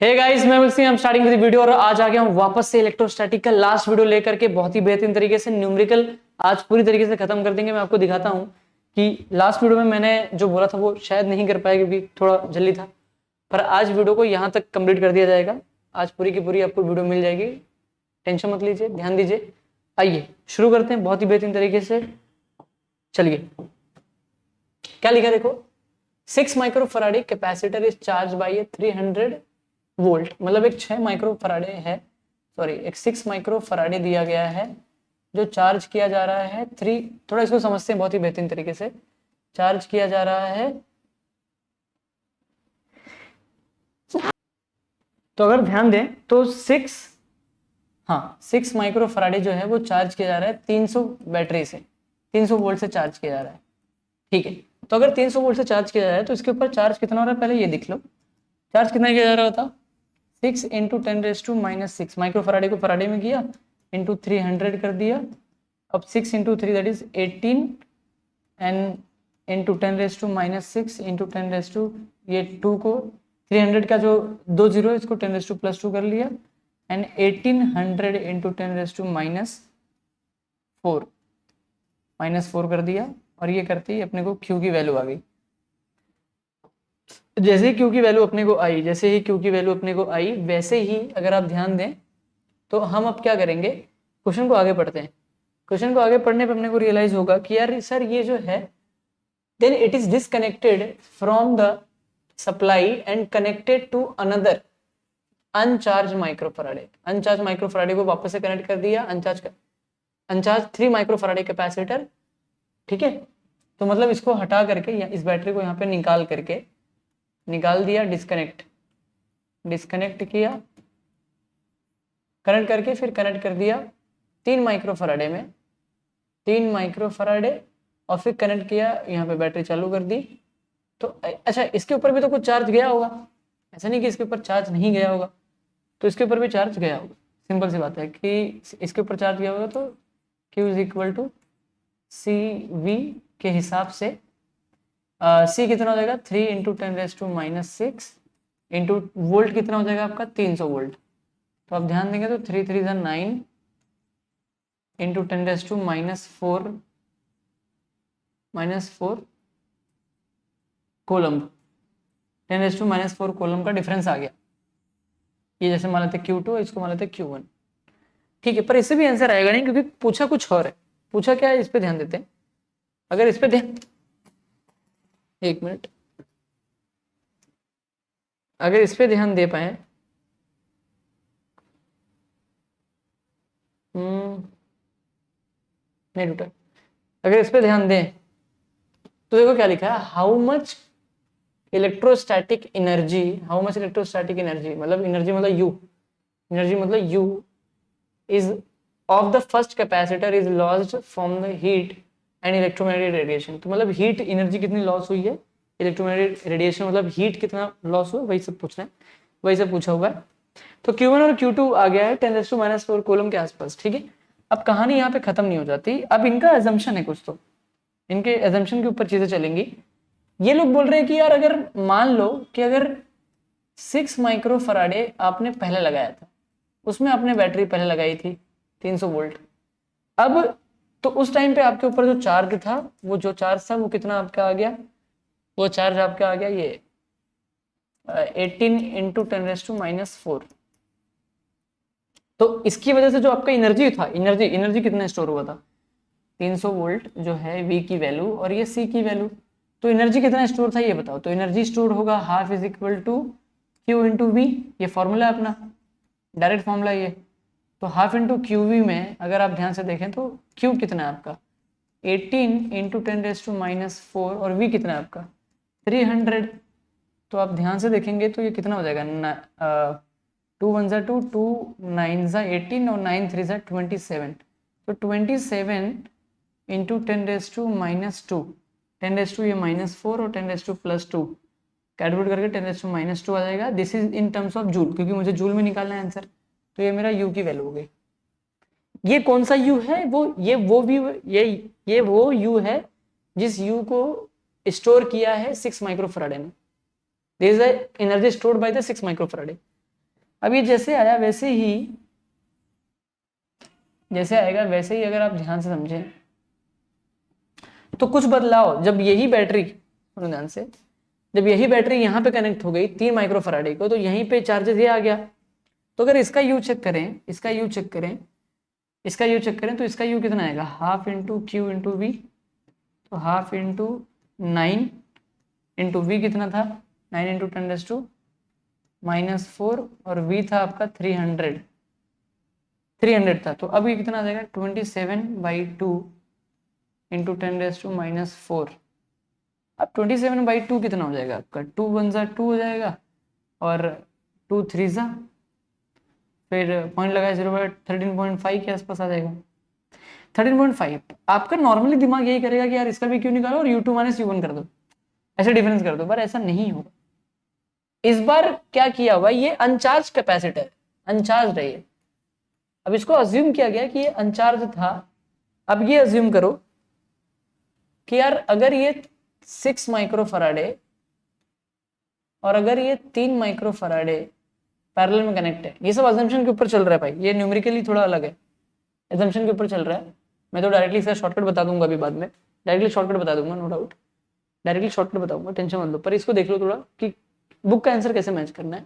Hey guys, मैं mixie हम starting with video और आज आ गया हूँ वापस से इलेक्ट्रोस्टैटिक का लास्ट वीडियो लेकर के बहुत ही बेहतरीन तरीके से न्यूमेरिकल आज पूरी तरीके से खत्म कर देंगे। मैं आपको दिखाता हूँ कि लास्ट वीडियो में मैंने जो बोला था वो शायद नहीं कर पाया क्योंकि थोड़ा जल्दी था, पर आज वीडियो को यहाँ तक कंप्लीट कर दिया जाएगा। आज पूरी की पूरी आपको वीडियो मिल जाएगी, टेंशन मत लीजिए, ध्यान दीजिए। आइए शुरू करते हैं बहुत ही बेहतरीन तरीके से। चलिए क्या लिखा देखो, 6 microfarad capacitor is charge by a 300 volt, मतलब एक 6 माइक्रोफराडे है, सॉरी एक 6 माइक्रोफराडे दिया गया है जो चार्ज किया जा रहा है थोड़ा इसको समझते हैं बहुत ही बेहतरीन तरीके से। चार्ज किया जा रहा है, तो अगर ध्यान दें तो 6 माइक्रोफराडे जो है वो चार्ज किया जा रहा है 300 बैटरी से, 300 वोल्ट से चार्ज किया जा रहा है। ठीक है, तो अगर 300 वोल्ट से चार्ज किया जा रहा है तो इसके ऊपर चार्ज कितना हो रहा है पहले ये देख लो। चार्ज कितना किया जा रहा था, 6 इंटू 10⁻⁻6 माइक्रोफराडे को फराडे में किया, इंटू 300 कर दिया। अब 6 into 3 that is 18 and into 10⁻⁻6 into 10 ये 2 को 300 का जो 2 जीरो है इसको 10⁻+2 कर लिया एंड 1800 इंटू 10⁻⁻4 -4 कर दिया। और ये करते ही अपने को क्यू की वैल्यू आ गई। जैसे ही क्यू की वैल्यू अपने को आई, जैसे ही क्यू की वैल्यू अपने को आई, वैसे ही अगर आप ध्यान दें तो हम अब क्या करेंगे, क्वेश्चन को आगे पढ़ते हैं। क्वेश्चन को आगे पढ़ने पर अपने को रियलाइज होगा कि यार सर ये जो है, then it is disconnected from the supply and connected to another uncharged microfarad. Uncharged microfarad को वापस से कनेक्ट कर दिया, अनचार्ज 3 माइक्रोफराडे कैपेसिटर। ठीक है, तो मतलब इसको हटा करके या इस बैटरी को यहाँ पे निकाल दिया, डिस्कनेक्ट किया, कनेक्ट करके फिर कनेक्ट कर दिया 3 माइक्रोफराडे में, 3 माइक्रोफराडे, और फिर कनेक्ट किया यहाँ पे, बैटरी चालू कर दी। तो अच्छा, इसके ऊपर भी तो कुछ चार्ज गया होगा, ऐसा नहीं कि इसके ऊपर चार्ज नहीं गया होगा, तो इसके ऊपर भी चार्ज गया होगा। सिंपल सी बात है कि इसके ऊपर चार्ज गया होगा, तो Q is equal to CV के हिसाब से C कितना हो जाएगा, 3 इंटू 10⁻⁻6 इंटू वोल्ट कितना हो जाएगा आपका 300 वोल्ट। तो आप ध्यान देंगे तो 3 3 9 इंटू 10⁻⁻4 कोलम्ब, 10⁻⁻4 कोलम्ब का डिफरेंस आ गया। ये जैसे मान लेते Q2, इसको मान लेते Q1। ठीक है, पर इससे भी आंसर आएगा नहीं क्योंकि पूछा कुछ और है। पूछा क्या है, इस पे ध्यान देते हैं। अगर इस पे ध्यान, एक मिनट, अगर इस पे ध्यान दे पाए, नहीं टूटा, अगर इस पे ध्यान दें तो देखो क्या लिखा है, हाउ मच इलेक्ट्रोस्टैटिक एनर्जी, मतलब एनर्जी मतलब यू, एनर्जी मतलब you is of the first capacitor is lost from the heat and electromagnetic radiation. तो मतलब हीट एनर्जी कितनी लॉस हुई है, इलेक्ट्रोमैग्नेटिक रेडिएशन मतलब हीट कितना लॉस हुआ, वही सब पूछना है, वही सब पूछा हुआ है। तो Q1 और Q2 आ गया है 10⁻⁻4 कोलम के आसपास। ठीक है, अब कहानी यहाँ पे खत्म नहीं हो जाती, अब इनका एजम्पशन है कुछ, तो इनके एजम्पशन के ऊपर चीजें चलेंगी। ये लोग बोल रहे हैं कि यार अगर मान लो कि अगर 6 माइक्रोफराडे आपने पहले लगाया था, उसमें आपने बैटरी पहले लगाई थी 300 वोल्ट, अब तो उस टाइम पे आपके ऊपर जो चार्ज था, वो जो चार्ज था वो कितना आपका आ गया, वो चार्ज आपका आ गया ये 18 इंटू 10⁻⁻4। तो इसकी वजह से जो आपका एनर्जी था, एनर्जी कितना स्टोर हुआ था, 300 वोल्ट जो है V की वैल्यू और ये C की वैल्यू, तो एनर्जी कितना स्टोर था ये बताओ। तो एनर्जी स्टोर होगा half is equal to Q into V, ये फॉर्मूला है अपना, डायरेक्ट फॉर्मूला ये। तो हाफ इंटू QV में अगर आप ध्यान से देखें तो Q कितना है आपका 18 इंटू 10⁻⁻4 और V कितना है आपका 300। तो आप ध्यान से देखेंगे तो ये कितना हो जाएगा, 2 1 2, 2 9 18 और 9 3 27। तो 27 इंटू 10⁻⁻2, 10 ये -4 और 10⁻+2 कैलकुलेट करके 10⁻⁻2 आ जाएगा। This is in terms of joule, क्योंकि मुझे जूल में निकालना है आंसर। तो ये मेरा U की वैल्यू हो गई। ये कौन सा U है, ये वो U है जिस U को स्टोर किया है 6 माइक्रोफराडे में। This is the energy stored by the 6 माइक्रोफराडे। अब ये जैसे आया वैसे ही, जैसे आएगा वैसे ही अगर आप ध्यान से समझें तो कुछ बदलाव, जब यही बैटरी, ध्यान से, जब यही बैटरी यहाँ पे कनेक्ट हो गई 3 माइक्रोफराडे को, तो यहीं पे चार्जेस ये आ गया। तो अगर इसका यू चेक करें, इसका यू चेक करें, इसका यू चेक करें, तो इसका यू कितना आएगा, half into Q into V, तो हाफ इंटू 9 इंटू वी कितना था, 9 इंटू 10⁻⁻⁴, और वी था आपका 300 था। तो अब ये कितना आ जाएगा, 27/2 इंटू 10⁻⁻⁴। अब 27/2 कितना हो जाएगा आपका, 2 1 जा 2 हो जाएगा, और 2 3 जा, फिर पॉइंट लगाया 0/13.5 के आसपास आ जाएगा। 13.5 आपका नॉर्मली दिमाग यही करेगा कि यार इसका भी क्यों निकालो और U2 माइनस U1 कर दो, ऐसे डिफरेंस कर दो, पर ऐसा नहीं होगा। इस बार क्या किया हुआ, ये अनचार्ज कैपेसिटर, अनचार्ज है ये। अब इसको अज्यूम किया गया कि ये अनचार्ज था। अब ये अज्यूम करो कि यार अगर ये 6 माइक्रोफराडे और अगर ये 3 माइक्रोफराडे पैरेलल में कनेक्ट है, ये सब अजम्पशन के ऊपर चल रहा है भाई, ये न्यूमेरिकली थोड़ा अलग है, अजम्पशन के ऊपर चल रहा है। मैं तो डायरेक्टली इसका शॉर्टकट बता दूंगा अभी बाद में, डायरेक्टली शॉर्टकट बता दूंगा, नो डाउट, डायरेक्टली शॉर्टकट बताऊंगा, टेंशन मत लो। पर इसको देख लो थोड़ा कि बुक का आंसर कैसे मैच करना है।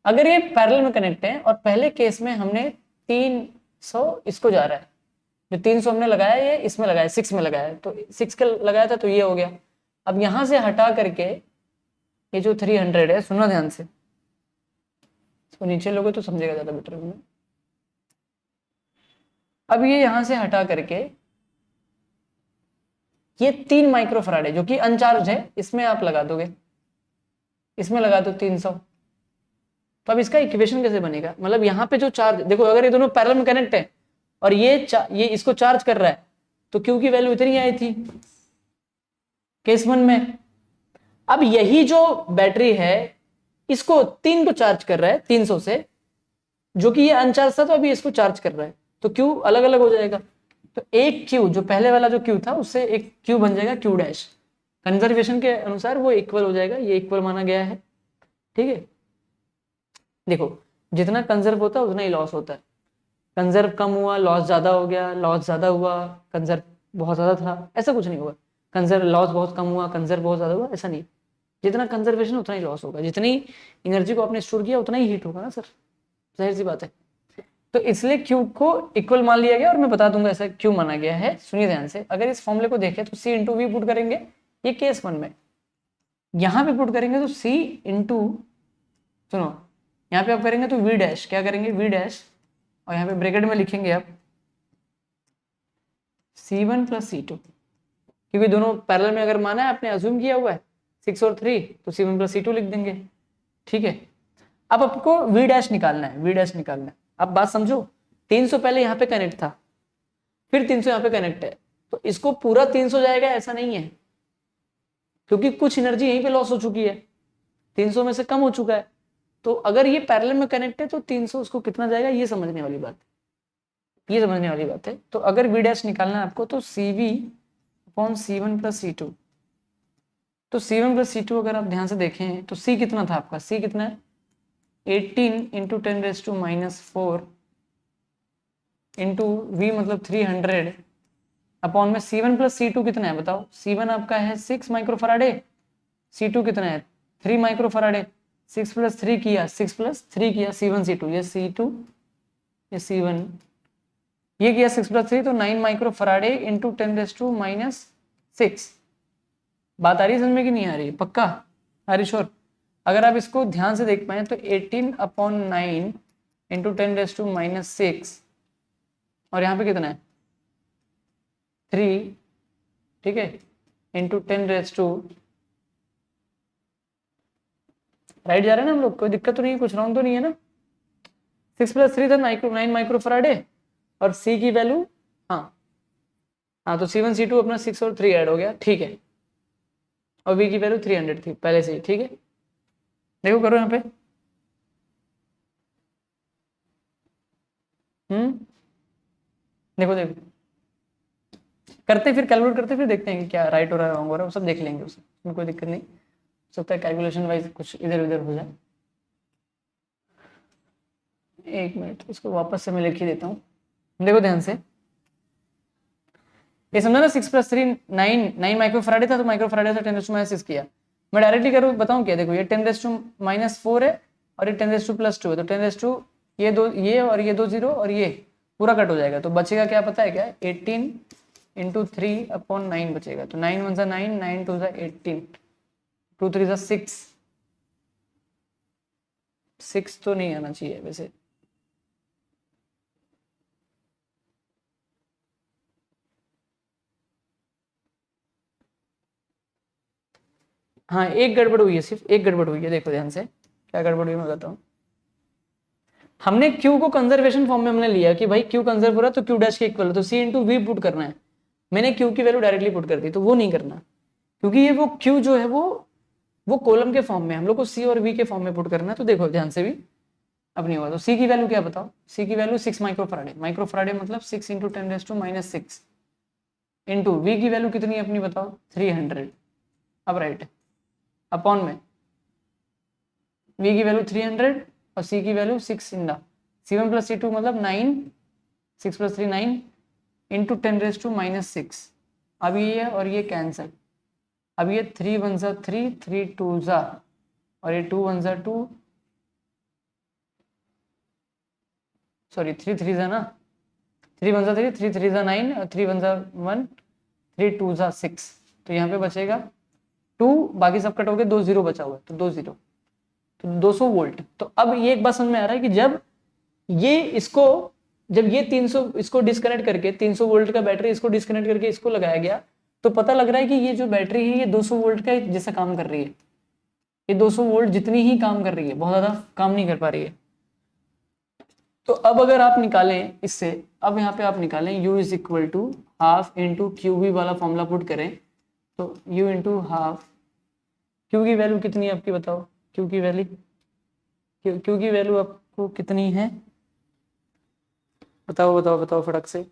अगर ये पैरेलल में कनेक्ट है और पहले केस में हमने 300 इसको जा रहा है, जो 300 हमने लगाया ये इसमें लगाया, 6 में लगाया, तो 6 का लगाया था तो ये हो गया। अब यहां से हटा करके ये जो 300 है, सुनो ध्यान से, इसको नीचे लोगे तो समझेगा ज्यादा बेटर में। अब ये यहां से हटा करके ये 3 माइक्रोफराड है जो कि अनचार्ज है, इसमें आप लगा दोगे, इसमें लगा दो 300। तो अब इसका इक्वेशन कैसे बनेगा, मतलब यहाँ पे जो चार्ज देखो, अगर ये दोनों पैरेलल में कनेक्ट है और ये इसको चार्ज कर रहा है, तो क्यू की वैल्यू इतनी आई थी केस 1 में। अब यही जो बैटरी है इसको 3 को चार्ज कर रहा है 300 से, जो कि ये अनचार्ज था, तो अभी इसको चार्ज कर रहा है, तो क्यू अलग अलग हो जाएगा। तो एक क्यू जो पहले वाला जो क्यू था उससे एक क्यू बन जाएगा क्यू डैश, कंजर्वेशन के अनुसार वो इक्वल हो जाएगा, ये इक्वल माना गया है, ठीक है। देखो जितना कंजर्व होता है उतना ही लॉस होता है, कंजर्व कम हुआ लॉस ज्यादा हो गया, लॉस ज्यादा हुआ कंजर्व बहुत ज्यादा था, ऐसा कुछ नहीं होगा। कंजर्व लॉस बहुत कम हुआ कंजर्व बहुत ज्यादा हुआ, ऐसा नहीं। जितना कंजर्वेशन उतना ही लॉस होगा, जितनी एनर्जी को आपने स्टोर किया उतना ही हीट होगा ना सर, जाहिर सी बात है। तो इसलिए क्यू को इक्वल मान लिया गया, और मैं बता दूंगा ऐसा क्यों माना गया है, सुनिए ध्यान से। अगर इस फॉर्मूले को देखें तो सी इंटू वी पुट करेंगे, ये केस 1 में, यहां पे पुट करेंगे तो सी इंटू, सुनो यहाँ पे आप करेंगे तो वी डैश, क्या करेंगे वी डैश, और यहाँ पे ब्रैकेट में लिखेंगे आप C1 प्लस C2, क्योंकि दोनों पैरेलल में अगर माना है आपने अज्यूम किया हुआ है 6 और 3, तो C1 प्लस C2 लिख देंगे, ठीक है। अब आपको वी डैश निकालना है, वी डैश निकालना है। अब बात समझो, 300 पहले यहाँ पे कनेक्ट था, फिर 300 यहाँ पे कनेक्ट है, तो इसको पूरा 300 जाएगा ऐसा नहीं है, क्योंकि कुछ एनर्जी यहीं पे लॉस हो चुकी है, 300 में से कम हो चुका है। तो अगर ये पैरेलल में कनेक्ट है तो 300 उसको कितना जाएगा, ये समझने वाली बात, ये समझने वाली बात है। तो अगर वी डैश निकालना है आपको तो CV upon C1 plus C2, तो C1 प्लस C2 अगर आप ध्यान से देखें तो C कितना था आपका, C कितना है 18 इंटू 10⁻⁻⁴ इंटू V मतलब 300 अपॉन में C1 प्लस C2 कितना है बताओ, C1 आपका है 6 माइक्रोफराडे, C2 कितना है 3 माइक्रोफराडे, 6 प्लस 3 किया, 6 प्लस 3 किया C1 C2, ये C2 ये C1, ये किया 6 प्लस 3 तो 9 माइक्रोफराडे इंटू 10⁻⁻⁶। बात आ रही है समझ में कि नहीं आ रही, पक्का आ रही श्योर। अगर आप इसको ध्यान से देख पाए तो 18 अपॉन 9 इंटू 10⁻⁻⁶, और यहाँ पे कितना है 3, ठीक है, इंटू 10⁻, राइट जा रहे हैं ना हम लोग, कोई दिक्कत तो नहीं है, कुछ रॉन्ग तो नहीं है ना। 6 प्लस 3 था 9 माइक्रोफराडे, और C की वैल्यू, हाँ तो C1 C2 अपना 6 और 3 ऐड हो गया, ठीक है, और V की वैल्यू 300 थी पहले से ही, ठीक है। देखो करो यहाँ पे, देखो देखो करते फिर कैलकुलेट करते फिर देखते हैं कि क्या राइट हो रहा है रॉन्ग हो रहा है, वो सब देख लेंगे, उसमें कोई दिक्कत नहीं, हो सकता है कैलकुलेशन वाइज कुछ इधर उधर हो जाए। एक मिनट, इसको वापस से मैं लिख ही देता हूँ। देखो ध्यान से, ये समझा ना, 6 + 3 9 माइक्रोफराडे था, तो माइक्रोफराडे से 10⁻⁶ किया। मैं डायरेक्टली करूँ, बताऊँ क्या, देखो ये 10⁻⁻4 है और ये 10⁻² है, तो 10 ये दो, ये और ये 2 0 और ये पूरा कट हो जाएगा, तो बचेगा क्या पता है क्या, 18 × 3/9 बचेगा। तो 9 1 9, 9 2 18, 2 3 6, 6 तो नहीं आना चाहिए वैसे। हाँ एक गड़बड़ हुई है, सिर्फ एक गड़बड़ हुई है, देखो ध्यान से क्या गड़बड़ हुई मैं बताता हूँ। हमने Q को कंजर्वेशन फॉर्म में हमने लिया कि भाई Q कंजर्व हो रहा है तो Q डैश के इक्वल है, तो C × V पुट करना है। मैंने Q की वैल्यू डायरेक्टली पुट कर दी, तो वो नहीं करना, क्योंकि ये वो Q जो है वो कॉलम के फॉर्म में, हम लोग को C और V के फॉर्म में पुट करना है। तो देखो ध्यान से भी अब नहीं हुआ, तो C की वैल्यू क्या बताओ, C की वैल्यू 6 माइक्रोफराडे, माइक्रोफराडे मतलब 6 × 10⁻⁻6 इंटू V की वैल्यू कितनी है अपनी बताओ, 300। अब राइट अपॉन में V की वैल्यू 300 और C की वैल्यू 6 इन C1 + C2 मतलब 9, 6 + 3 9 इंटू 10⁻⁻6। अब ये और ये कैंसल, अब ये 3 1 3, 3 2 और ये 2 1 2, सॉरी 3 3 ना, 3 1 3, 3 3 9 और 3 1 1, 3 2 6। तो यहाँ पे बचेगा 2, बाकी सब कट हो गए, 2 0 बचा हुआ है, तो 2 0, तो 200 वोल्ट। तो अब ये एक बात समझ में आ रहा है कि जब ये 300 इसको डिस्कनेक्ट करके 300 वोल्ट का बैटरी इसको डिस्कनेक्ट करके इसको लगाया गया, तो पता लग रहा है कि ये जो बैटरी है ये 200 वोल्ट का जैसा काम कर रही है, ये 200 वोल्ट जितनी ही काम कर रही है, बहुत ज्यादा काम नहीं कर पा रही है। तो अब अगर आप निकालें इससे, अब यहाँ पे आप निकालें U = ½ × QV वाला फॉर्मूला पुट करें, तो U × ½ Q की वैल्यू कितनी है आपकी बताओ, Q की वैल्यू आपको कितनी है, बताओ बताओ बताओ फटक से।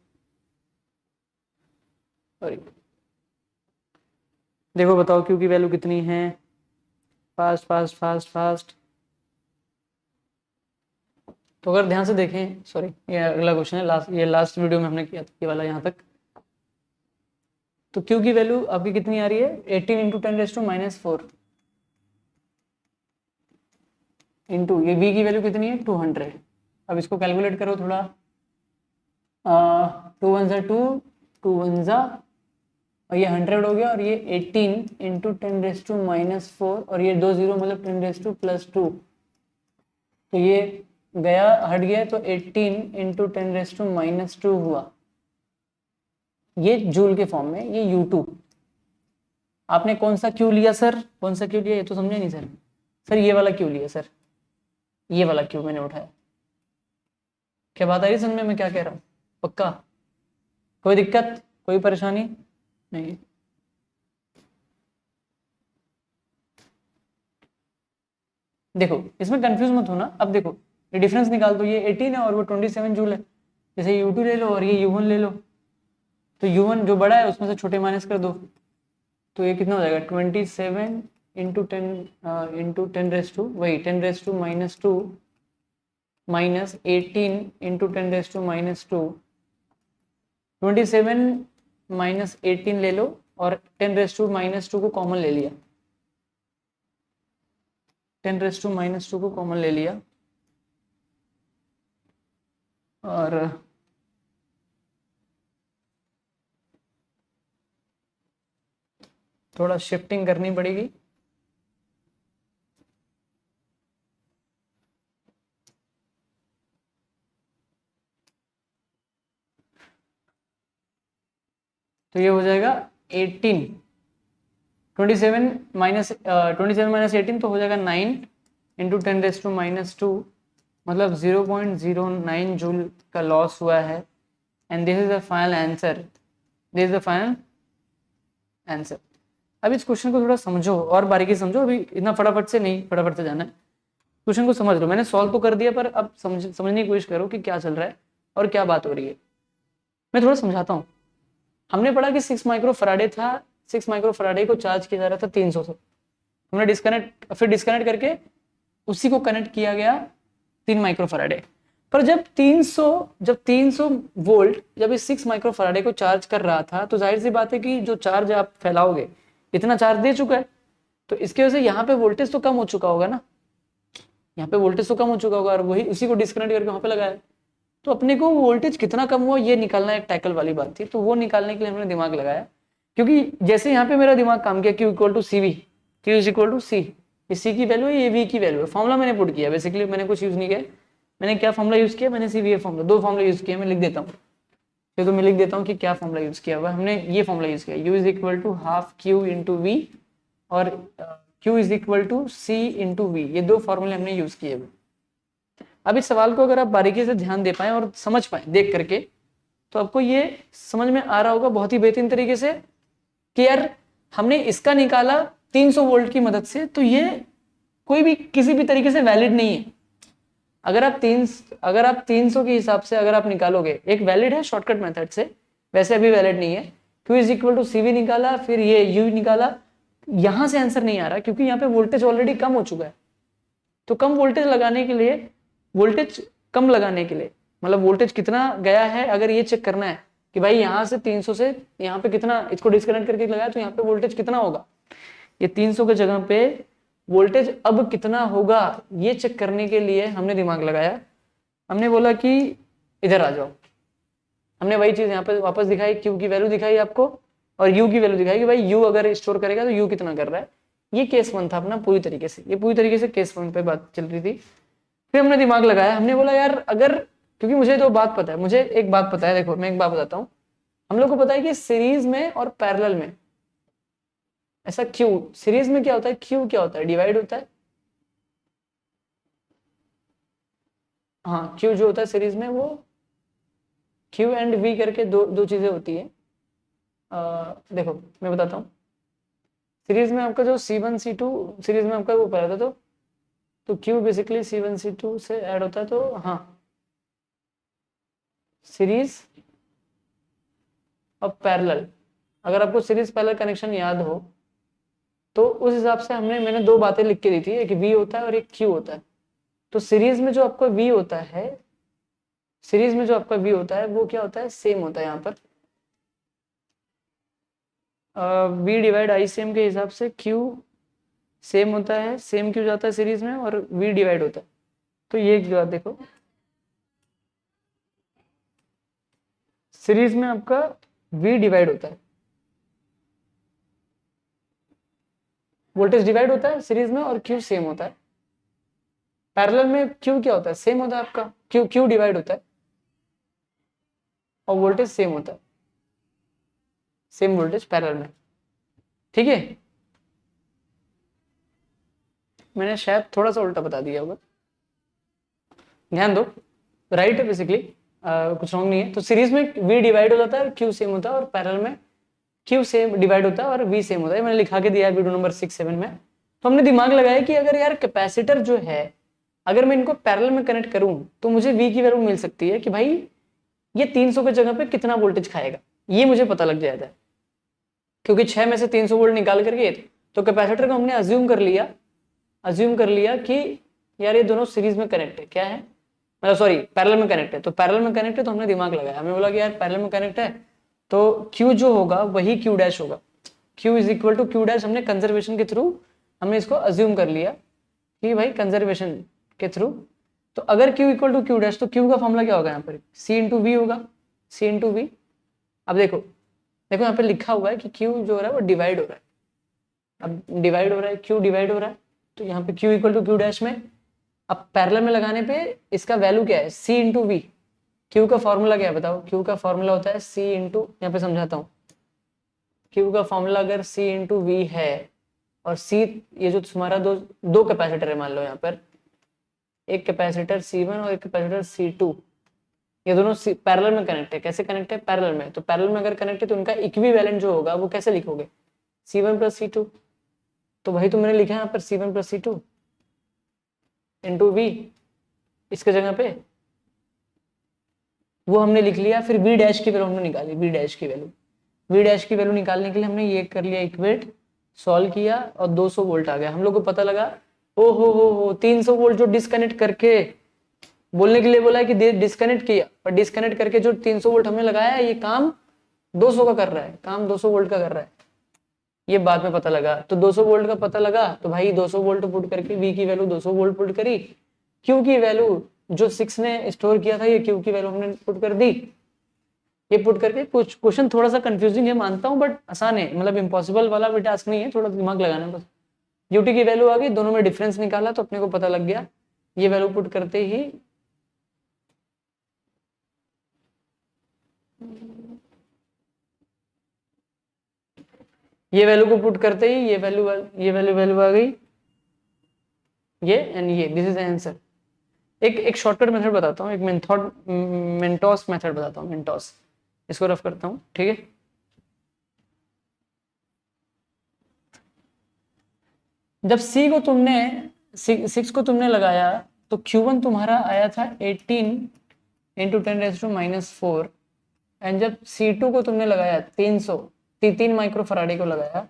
सॉरी, देखो बताओ Q की वैल्यू कितनी है, फास्ट फास्ट फास्ट फास्ट। तो अगर ध्यान से देखें, सॉरी ये अगला क्वेश्चन है, ये लास्ट वीडियो में हमने किया था ये वाला यहाँ तक। तो Q की वैल्यू आपकी कितनी आ रही है, 18 × 10⁻⁻4 इंटू ये V की वैल्यू कितनी है 200। अब इसको कैलकुलेट करो थोड़ा, 2 1 2, 2 1 और ये 100 हो गया, और ये 18 × 10⁻⁻4 और ये 2 0 मतलब 10⁻+2, तो ये गया हट गया, तो 18 × 10⁻⁻2 हुआ, ये जूल के फॉर्म में, ये U2। आपने कौन सा Q लिया सर, कौन सा Q लिया, ये तो समझे नहीं सर। सर ये वाला Q लिया सर, ये वाला Q मैंने उठाया। क्या बात आ रही समझ में, मैं क्या कह रहा हूँ, पक्का कोई दिक्कत कोई परेशानी नहीं। देखो इसमें कंफ्यूज मत होना, अब देखो ये डिफरेंस निकाल दो, ये 18 है और वो 27 जूल है, जैसे U2 ले लो और ये U1 ले लो, तो U1 जो बड़ा है उसमें से छोटे माइनस कर दो, तो ये कितना हो जाएगा 27 × 10 वही 10⁻⁻2 माइनस 18 × 10⁻⁻2, 27 माइनस 18 ले लो और 10⁻⁻2 को कॉमन ले लिया, 10⁻⁻2 को कॉमन ले लिया, और थोड़ा शिफ्टिंग करनी पड़ेगी। तो ये हो जाएगा 18, 27 माइनस 18 तो हो जाएगा 9 × 10⁻⁻2 मतलब 0.09 जूल का लॉस हुआ है। And this is the final answer, this is the final answer. अब इस क्वेश्चन को थोड़ा समझो और बारीकी समझो, अभी इतना फटाफट से नहीं, फटाफट से जाना है, क्वेश्चन को समझ लो। मैंने सॉल्व तो कर दिया, पर अब समझने की कोशिश करो कि क्या चल रहा है और क्या बात हो रही है। मैं थोड़ा समझाता हूँ। हमने पढ़ा कि 6 माइक्रोफराडे था, 6 माइक्रोफराडे को चार्ज किया जा रहा था 300 से, हमने डिस्कनेक्ट करके उसी को कनेक्ट किया गया 3 माइक्रोफराडे। पर जब 300 वोल्ट जब इस 6 माइक्रोफैराडे को चार्ज कर रहा था, तो जाहिर सी बात है कि जो चार्ज आप फैलाओगे इतना चार्ज दे चुका है, तो इसकी वजह से यहाँ पे वोल्टेज तो कम हो चुका होगा ना, यहाँ पे वोल्टेज तो कम हो चुका होगा, और वही उसी को डिस्कनेक्ट करके वहां पे लगाया। तो अपने को वोल्टेज कितना कम हुआ ये निकालना एक टैकल वाली बात थी, तो वो निकालने के लिए हमने दिमाग लगाया। क्योंकि जैसे यहाँ पे मेरा दिमाग काम किया, Q equal to C V, Q is equal to C, ये सी की वैल्यू है, ये वी की वैल्यू है, फॉर्मुला मैंने पुट किया, बेसिकली मैंने कुछ यूज नहीं किया। मैंने क्या फॉर्मुला यूज किया, मैंने सी वी फॉर्मुला, दो फॉर्मुला यूज किया, मैं लिख देता हूँ। तो मैं लिख देता हूँ कि क्या फॉर्मुला यूज किया हुआ। हमने ये फॉर्मुला यूज किया, U is equal to half Q into V और Q is equal to C into V, ये दो फॉर्मूले हमने यूज किए हुए। अब इस सवाल को अगर आप बारीकी से ध्यान दे पाए और समझ पाए देख करके, तो आपको ये समझ में आ रहा होगा बहुत ही बेहतरीन तरीके से कि यार हमने इसका निकाला 300 वोल्ट की मदद से, तो ये कोई भी किसी भी तरीके से वैलिड नहीं है। अगर आप 300 के हिसाब से अगर आप निकालोगे, एक वैलिड है शॉर्टकट मेथड से, वैसे अभी वैलिड नहीं है। Q is equal to C V निकाला, फिर ये U निकाला, यहां से आंसर नहीं आ रहा क्योंकि यहाँ पे वोल्टेज ऑलरेडी कम हो चुका है। तो कम वोल्टेज लगाने के लिए, वोल्टेज कम लगाने के लिए, मतलब वोल्टेज कितना गया है अगर ये चेक करना है कि भाई यहाँ से 300 से यहाँ पे कितना, इसको डिस्कनेक्ट करके लगाया तो यहाँ पे वोल्टेज कितना होगा, ये 300 के जगह पे वोल्टेज अब कितना होगा ये चेक करने के लिए हमने दिमाग लगाया। हमने बोला कि इधर आ जाओ, हमने वही चीज यहाँ पे वापस दिखाई, Q की वैल्यू दिखाई आपको और U की वैल्यू दिखाई कि भाई U अगर स्टोर करेगा तो U कितना कर रहा है। ये केस 1 था अपना पूरी तरीके से, ये पूरी तरीके से केस 1 पे बात चल रही थी। फिर हमने दिमाग लगाया, हमने बोला यार अगर, क्योंकि मुझे तो बात पता है, मुझे एक बात पता है, देखो मैं एक बात बताता हूँ, हम लोग को पता है कि सीरीज में और पैरेलल में ऐसा Q, सीरीज में क्या होता है, Q क्या होता है, डिवाइड होता है। हाँ, Q जो होता है सीरीज में वो Q एंड V करके दो चीजें होती है। देखो मैं बताता हूँ, सीरीज में आपका जो C1 C2 सीरीज में आपका वो पड़ा था, तो Q बेसिकली C1 C2 से ऐड होता है। तो हाँ, सीरीज और पैरेलल, अगर आपको सीरीज पैरेलल कनेक्शन याद हो तो उस हिसाब से मैंने दो बातें लिख के दी थी, एक V होता है और एक Q होता है। तो सीरीज में जो आपका V होता है, सीरीज में जो आपका V होता है वो क्या होता है, सेम होता है। यहाँ पर V डिवाइड आई सेम के हिसाब से Q सेम होता है, सेम क्यों जाता है सीरीज में, और V डिवाइड होता है। तो ये एक बात देखो, सीरीज में आपका V डिवाइड होता है, वोल्टेज डिवाइड होता है सीरीज में, और Q सेम होता है। पैरेलल में Q क्या होता है, सेम होता है आपका, Q डिवाइड होता है और वोल्टेज सेम होता है, सेम वोल्टेज पैरेलल में। ठीक है, मैंने शायद थोड़ा सा उल्टा बता दिया होगा, ध्यान दो, राइट है बेसिकली, कुछ रॉन्ग नहीं है। तो सीरीज में V डिवाइड हो जाता है, Q सेम होता है, और पैरेलल में Q सेम डिवाइड होता है और V सेम होता है। मैंने लिखा के दिया है वीडियो नंबर 6-7 में। तो हमने दिमाग लगाया कि अगर यार कैपेसिटर जो है, अगर मैं इनको पैरेलल में कनेक्ट करूं तो मुझे V की वैल्यू मिल सकती है कि भाई ये 300 के जगह पे कितना वोल्टेज खाएगा, ये मुझे पता लग जाता है। क्योंकि 6 में से 300 वोल्ट निकाल करके, तो कैपेसिटर को हमने अज्यूम कर लिया कि यार ये दोनों सीरीज में कनेक्ट है, क्या है, मतलब सॉरी पैरेलल में कनेक्ट है। तो पैरेलल में कनेक्ट है तो हमने दिमाग लगाया, हमें बोला कि यार पैरेलल में कनेक्ट है तो Q जो होगा वही Q डैश होगा, Q is equal to Q dash. हमने कंजर्वेशन के थ्रू हमने इसको अज्यूम कर लिया कि भाई कंजर्वेशन के थ्रू, तो अगर Q equal to Q dash, तो Q का फॉर्मूला क्या होगा यहाँ पर, C इंटू वी होगा, C इंटू वी। अब देखो यहाँ पे लिखा हुआ है कि Q जो हो रहा है वो डिवाइड हो रहा है, अब डिवाइड हो रहा है, Q डिवाइड हो रहा है, तो यहाँ पे Q equal to Q dash में, अब पैरेलल में लगाने पे इसका वैल्यू क्या है, C इंटू वी। Q का फॉर्मूला क्या है बताओ, Q का फॉर्मूला होता है C इंटू, यहाँ पे समझाता हूँ, Q का फॉर्मूला अगर C इंटू वी है, और C ये जो तुम्हारा दो कैपेसिटर है मान लो, यहाँ पर एक कैपेसिटर C1 और एक कैपेसिटर C2, ये दोनों पैरेलल में कनेक्ट है। कैसे कनेक्ट है, पैरेलल में, तो पैरेलल में अगर कनेक्ट है तो उनका इक्विवेलेंट जो होगा वो कैसे लिखोगे, C1 प्लस C2। तो वही तो मैंने लिखा है यहाँ पर C1 plus C2 into we, इसके जगह पे वो हमने लिख लिया। फिर V डैश की वैल्यू हमने निकाली, V डैश की वैल्यू निकालने के लिए हमने ये कर लिया, इक्वेट सॉल्व किया और 200 वोल्ट आ गया। हम लोग को पता लगा ओ हो 300 वोल्ट जो डिस्कनेक्ट करके बोलने के लिए बोला है कि डिस्कनेक्ट किया, पर डिस्कनेक्ट करके जो 300 वोल्ट हमने लगाया है ये काम 200 का कर रहा है, काम 200 वोल्ट का कर रहा है, ये बाद में पता लगा। तो 200 वोल्ट का पता लगा तो भाई 200 वोल्ट पुट करके V की वैल्यू 200 वोल्ट पुट करी, Q की वैल्यू जो 6 ने स्टोर किया था ये Q की वैल्यू हमने पुट कर दी। ये पुट करके कुछ क्वेश्चन थोड़ा सा कंफ्यूजिंग है मानता हूं, बट आसान है, मतलब इम्पॉसिबल वाला भी टास्क नहीं है, थोड़ा दिमाग लगाना बस। यूटी की वैल्यू आ गई, दोनों में डिफरेंस निकाला तो अपने को पता लग गया। ये वैल्यू पुट करते ही ये वैल्यू को पुट करते ही ये वैल्यू आ गई, ये एंड ये, दिस इज आंसर। एक शॉर्टकट मेथड बताता हूँ, एक मेंटोस मेथड बताता हूँ, मेंटोस, इसको रफ करता हूँ, ठीक है। जब C को तुमने 6 को तुमने लगाया तो Q1 तुम्हारा आया था 18 इंटू 10⁻⁻⁴, एंड जब C2 को तुमने लगाया 300 3 माइक्रोफराडे को लगाया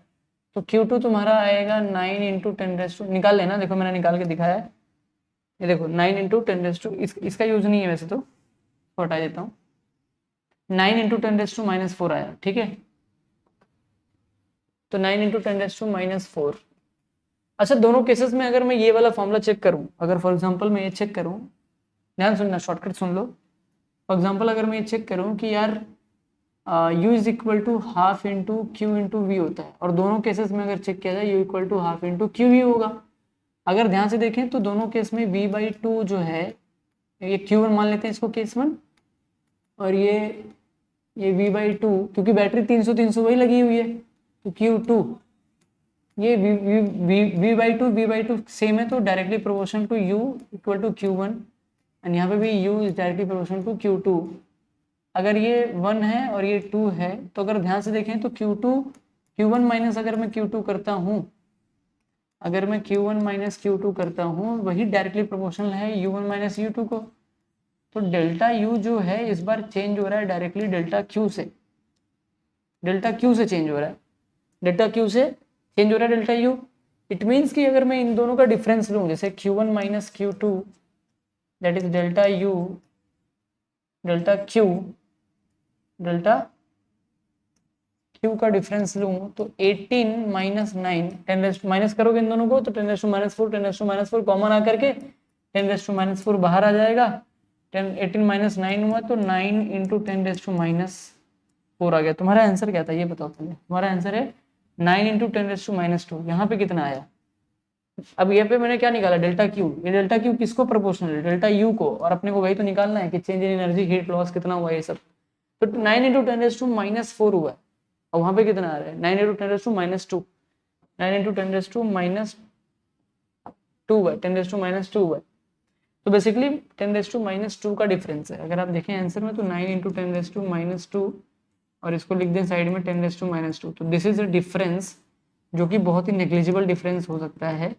तो Q2 तुम्हारा आएगा 9 इंटू 10⁻, निकाल लेना, देखो मैंने निकाल के दिखाया है, ये देखो 9 इंटू 10⁻, इसका यूज नहीं है वैसे तो हटा देता हूँ, 9 इंटू 10⁻⁻⁴ आया, ठीक है। तो 9 इंटू 10⁻⁻⁴। अच्छा, दोनों केसेस में अगर मैं ये वाला फॉर्मूला चेक करूं, अगर फॉर एग्जांपल मैं ये चेक करूं, ध्यान सुनना, शॉर्टकट सुन लो। फॉर एग्जांपल अगर मैं ये चेक करूं कि यार U is equal to half into Q into V होता है, और दोनों केसेस में अगर चेक किया जाए U equal to half into Q V होगा। अगर ध्यान से देखें तो दोनों केस में V/2 जो है, ये Q1 मान लेते हैं इसको केस 1, और ये V/2, क्योंकि बैटरी 300 वही लगी हुई है, तो Q2, ये V/2 सेम है तो directly proportional to U equal to Q1, and यहाँ पे भी U is directly proportional to Q2। अगर ये 1 है और ये 2 है तो अगर ध्यान से देखें तो Q1 माइनस अगर मैं Q2 करता हूँ, अगर मैं Q1 माइनस Q2 करता हूँ, वही डायरेक्टली प्रोपोर्शनल है U1 माइनस U2 को। तो डेल्टा U जो है इस बार चेंज हो रहा है डायरेक्टली डेल्टा Q से, चेंज हो रहा है, डेल्टा Q से चेंज हो रहा है डेल्टा U। इट मीन्स कि अगर मैं इन दोनों का डिफरेंस लूँ, जैसे Q1 minus Q2 that is delta U delta Q, delta Q का डिफरेंस लूँ तो 18 माइनस 9, 10 माइनस करोगे इन दोनों को तो 10⁻⁴ कॉमन आकर के 10⁻⁴ बाहर आ जाएगा, 18 माइनस 9 हुआ तो 9 इंटू 10⁻⁴ आ गया। तुम्हारा आंसर क्या था ये बताओ पहले, तुम्हारा आंसर है 9 इंटू 10⁻²। यहाँ पे कितना आया, अब यहाँ पे मैंने क्या निकाला, डेल्टा Q, ये डेल्टा Q किसको प्रोपोर्शनल है, डेल्टा U को, और अपने को वही तो निकालना है कि change in energy, heat loss कितना हुआ ये सब। तो 9 इंटू 10⁻⁴ हुआ है, और वहां पे कितना आ रहा है 9 इंटू 10⁻², 9 इंटू 10⁻² है, 10⁻² है। तो बेसिकली 10⁻² का डिफरेंस है, अगर आप देखें आंसर में तो 9 इंटू 10⁻², और इसको लिख दें साइड में 10⁻²। तो दिस इज अ डिफरेंस जो कि बहुत ही नेग्लिजिबल डिफरेंस हो सकता है,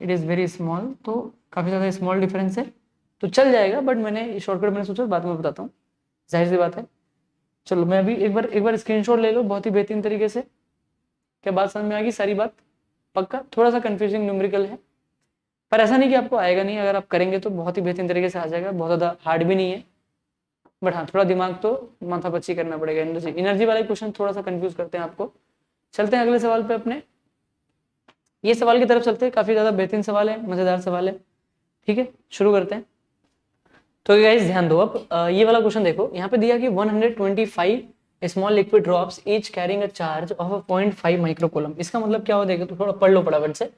इट इज़ वेरी स्मॉल, तो काफ़ी ज़्यादा स्मॉल डिफरेंस है, तो चल जाएगा, बट मैंने शॉर्टकट मैंने सोचा बाद में बताता हूँ, जाहिर सी बात है। चलो मैं अभी एक बार स्क्रीनशॉट ले लो बहुत ही बेहतरीन तरीके से, क्या बात समझ में आ गई सारी बात, पक्का थोड़ा सा कंफ्यूजिंग न्यूमेरिकल है, पर ऐसा नहीं कि आपको आएगा नहीं, अगर आप करेंगे तो बहुत ही बेहतरीन तरीके से आ जाएगा, बहुत ज़्यादा हार्ड भी नहीं है, बट हाँ थोड़ा दिमाग तो माथापच्ची करना पड़ेगा। एनर्जी वाले क्वेश्चन थोड़ा सा कंफ्यूज करते हैं आपको। चलते हैं अगले सवाल पे अपने, ये सवाल की तरफ चलते हैं, काफ़ी ज़्यादा बेहतरीन सवाल है, मज़ेदार सवाल है, ठीक है शुरू करते हैं। तो गाइस ध्यान दो, अब ये वाला क्वेश्चन देखो, यहाँ पे दिया कि 125 small liquid drops each carrying a charge of 0.5 microcoulomb. इसका मतलब क्या हो देखो तो थोड़ा पढ़ लो फटाफट से।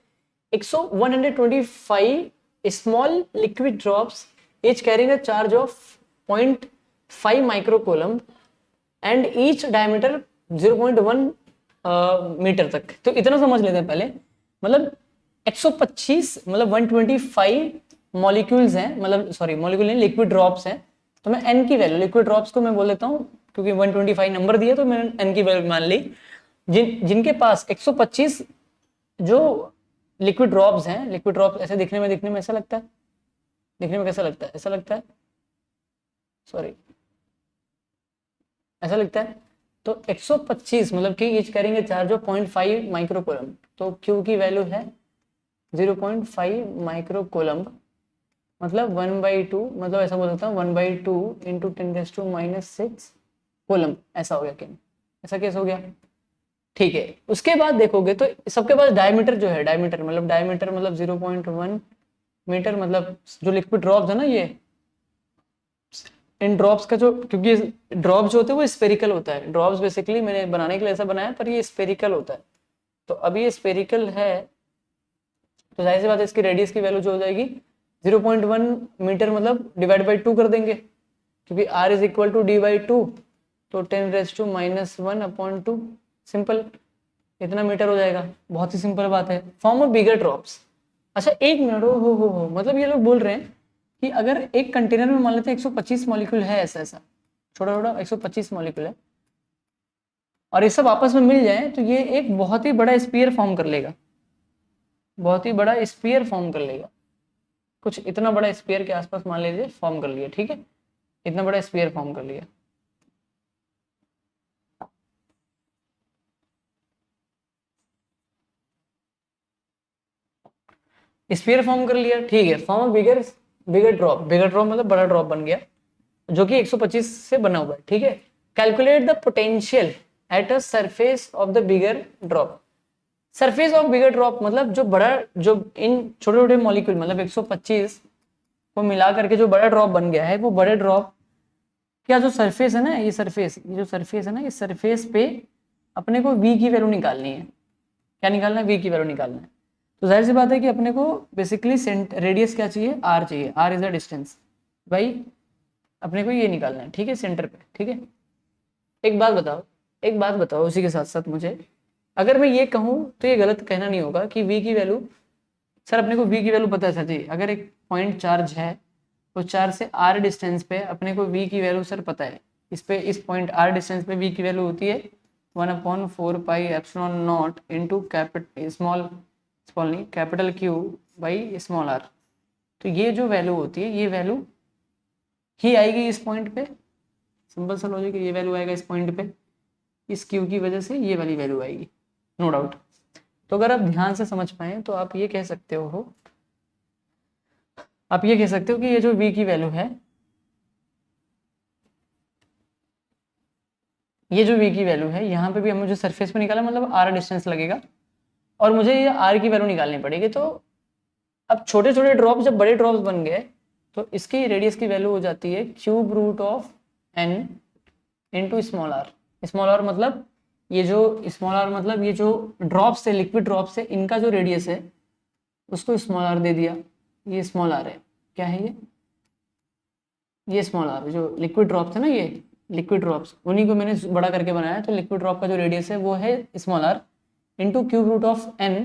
125 small liquid drops each carrying a charge of 0.5 microcoulomb and each diameter 0.1 meter तक। तो इतना समझ लेते हैं पहले, मतलब 125 मतलब 125 मॉलिक्यूल्स हैं, मतलब सॉरी मॉलिक्यूल नहीं, लिक्विड ड्रॉप्स हैं। तो मैं n की वैल्यू, लिक्विड ड्रॉप्स को मैं बोल देता हूँ क्योंकि 125 नंबर दिया तो मैंने n की वैल्यू मान ली। जिनके पास 125 जो लिक्विड ड्रॉप्स हैं, लिक्विड ड्रॉप्स ऐसे दिखने में ऐसा लगता है, दिखने में कैसा लगता है, ऐसा लगता है, सॉरी ऐसा लगता है। तो 125 मतलब कि each carrying charge of 0.5 microcoulomb, तो Q की वैल्यू है 0.5 माइक्रोकूलम मतलब 1/2, मतलब ऐसा बोल सकता हूँ 1/2 इंटू 10⁻⁻6 कोलम, ऐसा हो गया क्या, ऐसा केस हो गया। ठीक है, उसके बाद देखोगे तो सबके पास डायमीटर जो है, डायमीटर मतलब 0.1 मीटर, मतलब जो लिक्विड ड्रॉप्स है ना ये, इन ड्रॉप्स का जो, क्योंकि ड्रॉप्स जो होते हैं वो स्पेरिकल होता है, ड्रॉप्स बेसिकली मैंने बनाने के लिए ऐसा बनाया, पर ये स्पेरिकल होता है। तो अब ये स्पेरिकल है, तो जाहिर सी बात है इसकी रेडियस की वैल्यू जो हो जाएगी 0.1 मीटर, मतलब डिवाइड बाई 2 कर देंगे, क्योंकि r is equal to d/2, तो 10⁻⁻1/2, सिंपल, इतना मीटर हो जाएगा। बहुत ही सिंपल बात है। Form of bigger drops. अच्छा एक मिनट, हो मतलब ये लोग बोल रहे हैं कि अगर एक कंटेनर में मान लेते हैं 125 मॉलिक्यूल है, ऐसा ऐसा छोटा छोटा 125 मॉलिक्यूल है, और ये सब आपस में मिल जाए तो ये एक बहुत ही बड़ा स्पीयर फॉर्म कर लेगा, बहुत ही बड़ा स्पीयर फॉर्म कर लेगा, कुछ इतना बड़ा स्पीयर के आसपास मान लीजिए फॉर्म कर लिया, ठीक है, इतना बड़ा स्पीयर फॉर्म कर लिया। स्फीयर फॉर्म कर लिया, ठीक है, फॉर्म बिगर बिगर ड्रॉप, बिगर ड्रॉप मतलब बड़ा ड्रॉप बन गया, जो कि 125 से बना हुआ है, ठीक है। Calculate the potential at a surface of the bigger drop. Surface of bigger drop मतलब जो बड़ा, जो इन छोटे छोटे मॉलिक्यूल मतलब 125 को मिला करके जो बड़ा ड्रॉप बन गया है, वो बड़े ड्रॉप क्या जो सरफेस है ना, ये सरफेस, ये जो सरफेस है ना, इस सरफेस पे अपने को v की वैल्यू निकालनी है। क्या निकालना है? v की वैल्यू निकालना है। तो जाहिर सी बात है कि अपने को बेसिकली रेडियस क्या चाहिए, r चाहिए, r इज अ डिस्टेंस, भाई अपने को ये निकालना है, ठीक है, सेंटर पे, ठीक है। एक बात बताओ, एक बात बताओ उसी के साथ साथ मुझे, अगर मैं ये कहूँ तो ये गलत कहना नहीं होगा कि v की वैल्यू, सर अपने को v की वैल्यू पता है सर जी, अगर एक पॉइंट चार्ज है तो चार्ज से r डिस्टेंस पे अपने को v की वैल्यू सर पता है, इस पे इस पॉइंट r डिस्टेंस पे v की वैल्यू होती है 1/4πε0 इंटू कैपिटल स्मॉल, स्मॉल नहीं capital Q by small r। तो ये जो वैल्यू होती है, ये वैल्यू ही आएगी इस पॉइंट पे, सिंपल सा लॉजिक है, ये वैल्यू आएगा इस पॉइंट पे, इस Q की वजह से ये वाली वैल्यू आएगी, नो डाउट। तो अगर आप ध्यान से समझ पाए तो आप ये कह सकते हो, आप ये कह सकते हो कि ये जो v की वैल्यू है, ये जो v की वैल्यू है, यहाँ पे भी हमें जो सरफेस पे निकाला मतलब r डिस्टेंस लगेगा, और मुझे ये r की वैल्यू निकालनी पड़ेगी। तो अब छोटे छोटे ड्रॉप जब बड़े ड्रॉप्स बन गए तो इसकी रेडियस की वैल्यू हो जाती है cube root of n into small R. Small R मतलब ये जो स्मॉल आर मतलब ये जो ड्रॉप्स है, लिक्विड ड्रॉप्स है, इनका जो रेडियस है उसको स्मॉल आर दे दिया, ये स्मॉल आर है, क्या है ये स्मॉल आर, जो लिक्विड ड्रॉप्स है ना, ये लिक्विड ड्रॉप्स, उन्हीं को मैंने बड़ा करके बनाया, तो लिक्विड ड्रॉप का जो रेडियस है वो है small R into cube root of n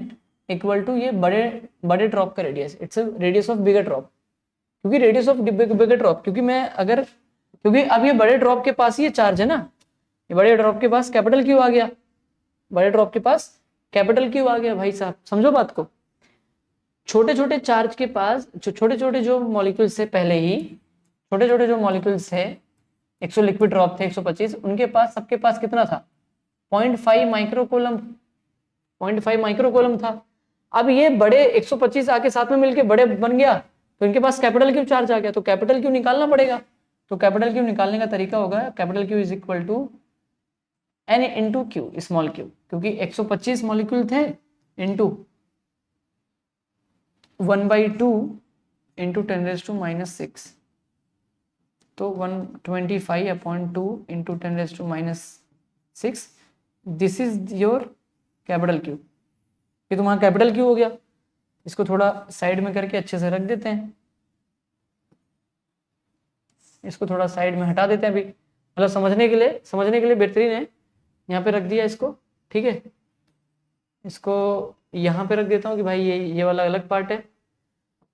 equal to ये बड़े बड़े ड्रॉप का radius, it's radius of bigger drop, क्योंकि रेडियस ऑफ बिगर ड्रॉप, क्योंकि मैं अगर, क्योंकि अब ये बड़े ड्रॉप के पास ही ये चार्ज है ना, ये बड़े ड्रॉप के पास कैपिटल क्यू आ गया, बड़े ड्रॉप के पास कैपिटल क्यू आ गया, भाई साहब समझो बात को। छोटे छोटे चार्ज के पास छोटे छोटे जो मॉलिक्यूल्स है, पहले ही छोटे छोटे जो मॉलिक्यूल्स है, 100 लिक्विड ड्रॉप थे 125, उनके पास सबके पास कितना था, 0.5 माइक्रोकूलम, 0.5 माइक्रोकूलम था। अब ये बड़े 125 आके साथ में मिलके बड़े बन गया, तो इनके पास कैपिटल क्यू चार्ज आ गया, तो कैपिटल क्यू निकालना पड़ेगा। तो कैपिटल क्यू निकालने का तरीका होगा capital Q is equal to n into Q small Q, क्योंकि 125 मॉलिक्यूल थे इंटू 1/2 इंटू 10⁻⁻6, तो 125/2 into 10⁻⁻6, this is your capital Q. ये तुम्हारा कैपिटल क्यू हो गया। इसको थोड़ा साइड में करके अच्छे से रख देते हैं, इसको थोड़ा साइड में हटा देते हैं अभी, मतलब समझने के लिए बेहतरीन है। यहाँ पे रख दिया इसको, ठीक है, इसको यहाँ पे रख देता हूँ कि भाई ये वाला अलग पार्ट है।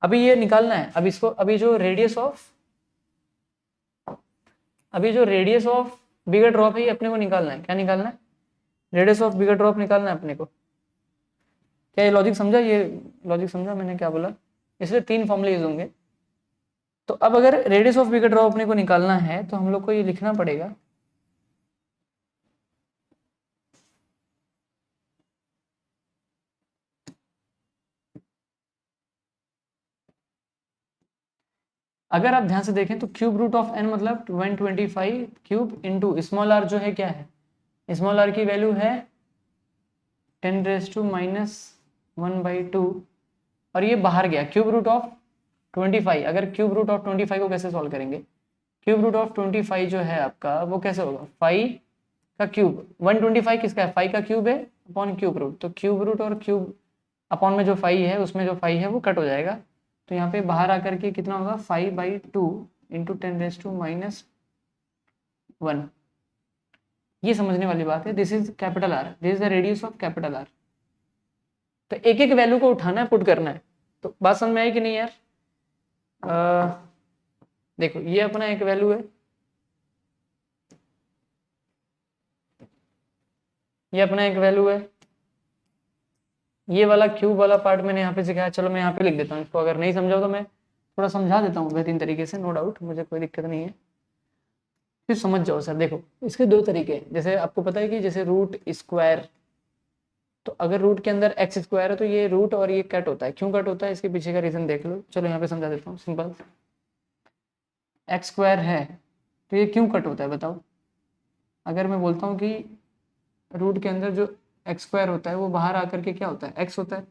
अभी ये निकालना है, अब इसको, अभी जो रेडियस ऑफ बिगर ड्रॉप है ये अपने को निकालना है। क्या निकालना है? रेडियस ऑफ बिगर ड्रॉप निकालना है अपने को। क्या ये लॉजिक समझा? ये लॉजिक समझा मैंने क्या बोला? इसलिए 3 फॉर्मूले यूज होंगे। तो अब अगर रेडियस ऑफ बिगर ड्रॉप अपने को निकालना है तो हम लोग को ये लिखना पड़ेगा, अगर आप ध्यान से देखें तो क्यूब रूट ऑफ n मतलब 125 क्यूब इंटू स्मॉल आर जो है क्या है, स्मॉल आर की वैल्यू है 10⁻⁻⁴ और ये बाहर गया क्यूब रूट ऑफ 25। अगर क्यूब रूट ऑफ 25 को कैसे सॉल्व करेंगे, क्यूब रूट ऑफ 25 जो है आपका वो कैसे होगा, 5 का क्यूब, 125 किसका है, 5 का क्यूब है अपॉन क्यूब रूट, तो क्यूब रूट और क्यूब अपॉन में जो 5 है उसमें जो 5 है वो कट हो जाएगा, तो यहाँ पे बाहर आकर के कितना होगा 5/2 इंटू 10⁻⁻1। ये समझने वाली बात है, this is capital R, this is the radius of capital R. तो एक एक वैल्यू को उठाना है, पुट करना है। तो बात समझ में आई कि नहीं यार? देखो ये अपना एक वैल्यू है, ये अपना एक वैल्यू है, ये वाला क्यूब वाला पार्ट मैंने यहाँ पे सिखाया, चलो मैं यहाँ पे लिख देता हूँ इसको, अगर नहीं समझा तो मैं थोड़ा समझा देता हूँ बेहतरीन तरीके से, नो डाउट, मुझे कोई दिक्कत नहीं है, फिर समझ जाओ सर। देखो इसके दो तरीके हैं, जैसे आपको पता है कि जैसे रूट स्क्वायर, तो अगर रूट के अंदर एक्स स्क्वायर है तो ये रूट और ये कट होता है, क्यों कट होता है इसके पीछे का रीजन देख लो, चलो यहाँ पे समझा देता हूँ सिंपल। एक्स स्क्वायर है तो ये क्यों कट होता है बताओ, अगर मैं बोलता हूँ कि रूट के अंदर जो एक्स स्क्वायर होता है वो बाहर आकर के क्या होता है, एक्स होता है,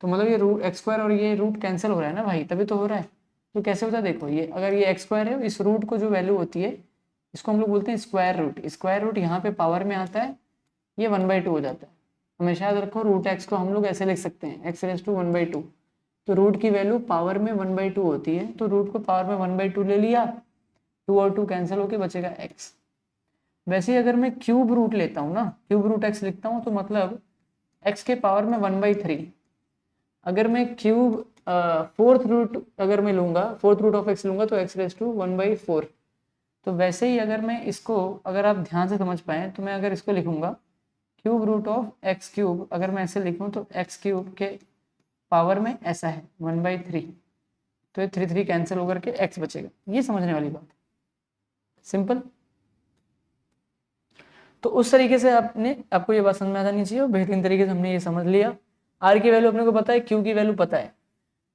तो मतलब ये रूट एक्स स्क्वायर और ये रूट कैंसिल हो रहा है ना भाई, तभी तो हो रहा है। तो कैसे होता है, देखो ये अगर ये एक्स स्क्वायर है, इस रूट को जो वैल्यू होती है इसको हम लोग बोलते हैं स्क्वायर रूट, स्क्वायर रूट यहाँ पे पावर में आता है, ये 1/2 हो जाता है। हमेशा याद रखो रूट एक्स को हम लोग ऐसे लिख सकते हैं एक्स रेज टू 1/2, तो रूट की वैल्यू पावर में 1/2 होती है, तो रूट को पावर में 1/2 ले लिया, 2 और 2 कैंसिल होके बचेगा एक्स। वैसे ही अगर मैं क्यूब रूट लेता हूँ ना, क्यूब रूट एक्स लिखता हूँ, तो मतलब एक्स के पावर में 1/3। अगर मैं क्यूब फोर्थ रूट अगर मैं लूँगा, फोर्थ रूट ऑफ एक्स लूँगा तो एक्स रेज टू 1/4। तो वैसे ही अगर मैं इसको, अगर आप ध्यान से समझ पाएँ तो मैं अगर इसको लिखूँगा cube root of x cube, अगर मैं ऐसे लिखूँ तो एक्स क्यूब के पावर में ऐसा है 1/3, तो ये 3 कैंसिल होकर के एक्स बचेगा। ये समझने वाली बात, सिंपल। तो उस तरीके से आपको ये बात समझ में आ जानी चाहिए, और बेहतरीन तरीके से हमने ये समझ लिया। आर की वैल्यू अपने को पता है, क्यू की वैल्यू पता है।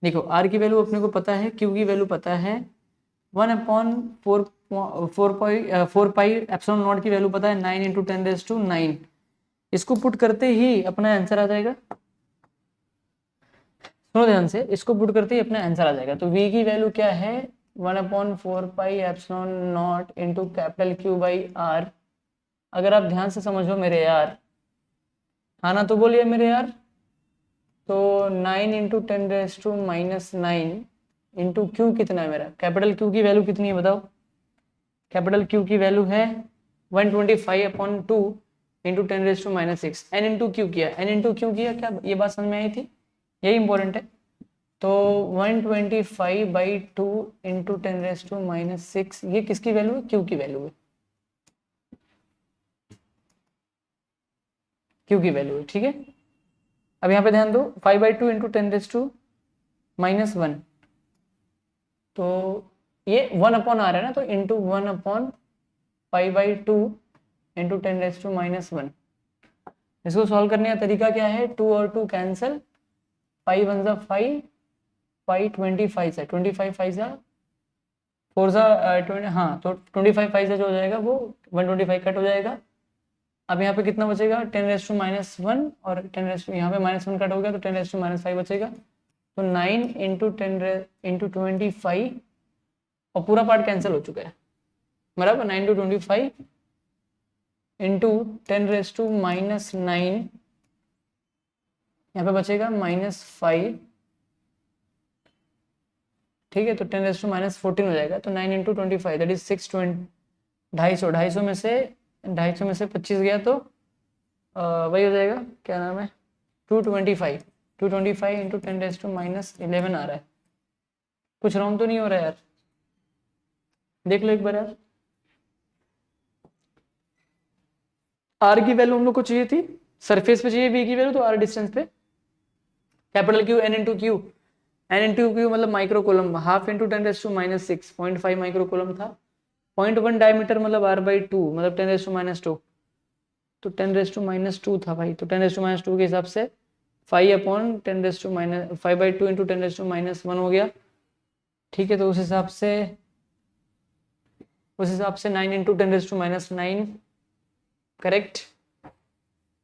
देखो आर की वैल्यू अपने को पता है, क्यू की वैल्यू पता है, 1/4 पाई की वैल्यू पता है, 9 × 10⁻⁹ इसको पुट करते ही अपना आंसर आ जाएगा। सुनो ध्यान से, इसको पुट करते ही अपना आंसर आ जाएगा। तो v की वैल्यू क्या है, 1/4 pi into capital Q by R. अगर आप ध्यान से समझो मेरे यार, हाँ ना तो बोलिए मेरे यार, तो 9 × 10⁻⁹ इंटू क्यू कितना है मेरा, कैपिटल क्यू की वैल्यू कितनी है बताओ, कैपिटल क्यू की वैल्यू है 125/2 इंटू 10⁻⁶। एन इंटू क्यू किया, एन इंटू क्यू किया, क्या ये बात समझ में आई थी, यही इंपॉर्टेंट है। तो 125/2 इंटू 10⁻⁶, ये किसकी वैल्यू है, क्यू की वैल्यू है, क्यू की वैल्यू है, ठीक है। अब यहाँ पे ध्यान दो, 5/2 इंटू 10⁻⁻1, तो ये 1 आ रहा है ना, तो इंटू 1/5/2 इंटू 10⁻⁻1। इसको सॉल्व करने का तरीका क्या है, 2 और 2 कैंसिल, 5 1 ज़ा 5, 5 25 से 25 5 ज़ा 4 ज़ा 20, हाँ तो 25 5 से जो हो जाएगा वो 125 कट हो जाएगा। अब यहाँ पे कितना बचेगा, 10⁻⁻1 और 10 यहाँ पे -1 कट हो गया तो 10⁻⁻5 बचेगा। तो 9 इंटू 10 इंटू 25 और पूरा पार्ट कैंसिल हो चुका है, बराबर। 9 × 25 इंटू 10⁻⁻9, यहाँ पे बचेगा -5, ठीक है। तो 10⁻⁻14 हो जाएगा। तो 9 × 25 दैट इज 620, 250 में से 25 गया तो वही हो जाएगा, क्या नाम है, 225 इंटू 10⁻⁻11 आ रहा है। कुछ रॉन्ग तो नहीं हो रहा है यार, देख लो एक बार यार। आर की वैल्यू हम लोग को चाहिए थी, सरफेस पे चाहिए वी की वैल्यू, तो आर डिस्टेंस पे capital Q N into Q, N into Q मतलब micro coulomb, half into 10⁻⁻6, 0.5 micro coulomb था। 0.1 डायमीटर मतलब r/2 मतलब 10⁻⁻2, तो 10⁻⁻2 था भाई। तो 10⁻⁻2 के हिसाब से 5/10⁻5/2 इंटू 10⁻⁻1 हो गया, ठीक है, तो उस हिसाब से 9 इंटू 10⁻⁹ करेक्ट।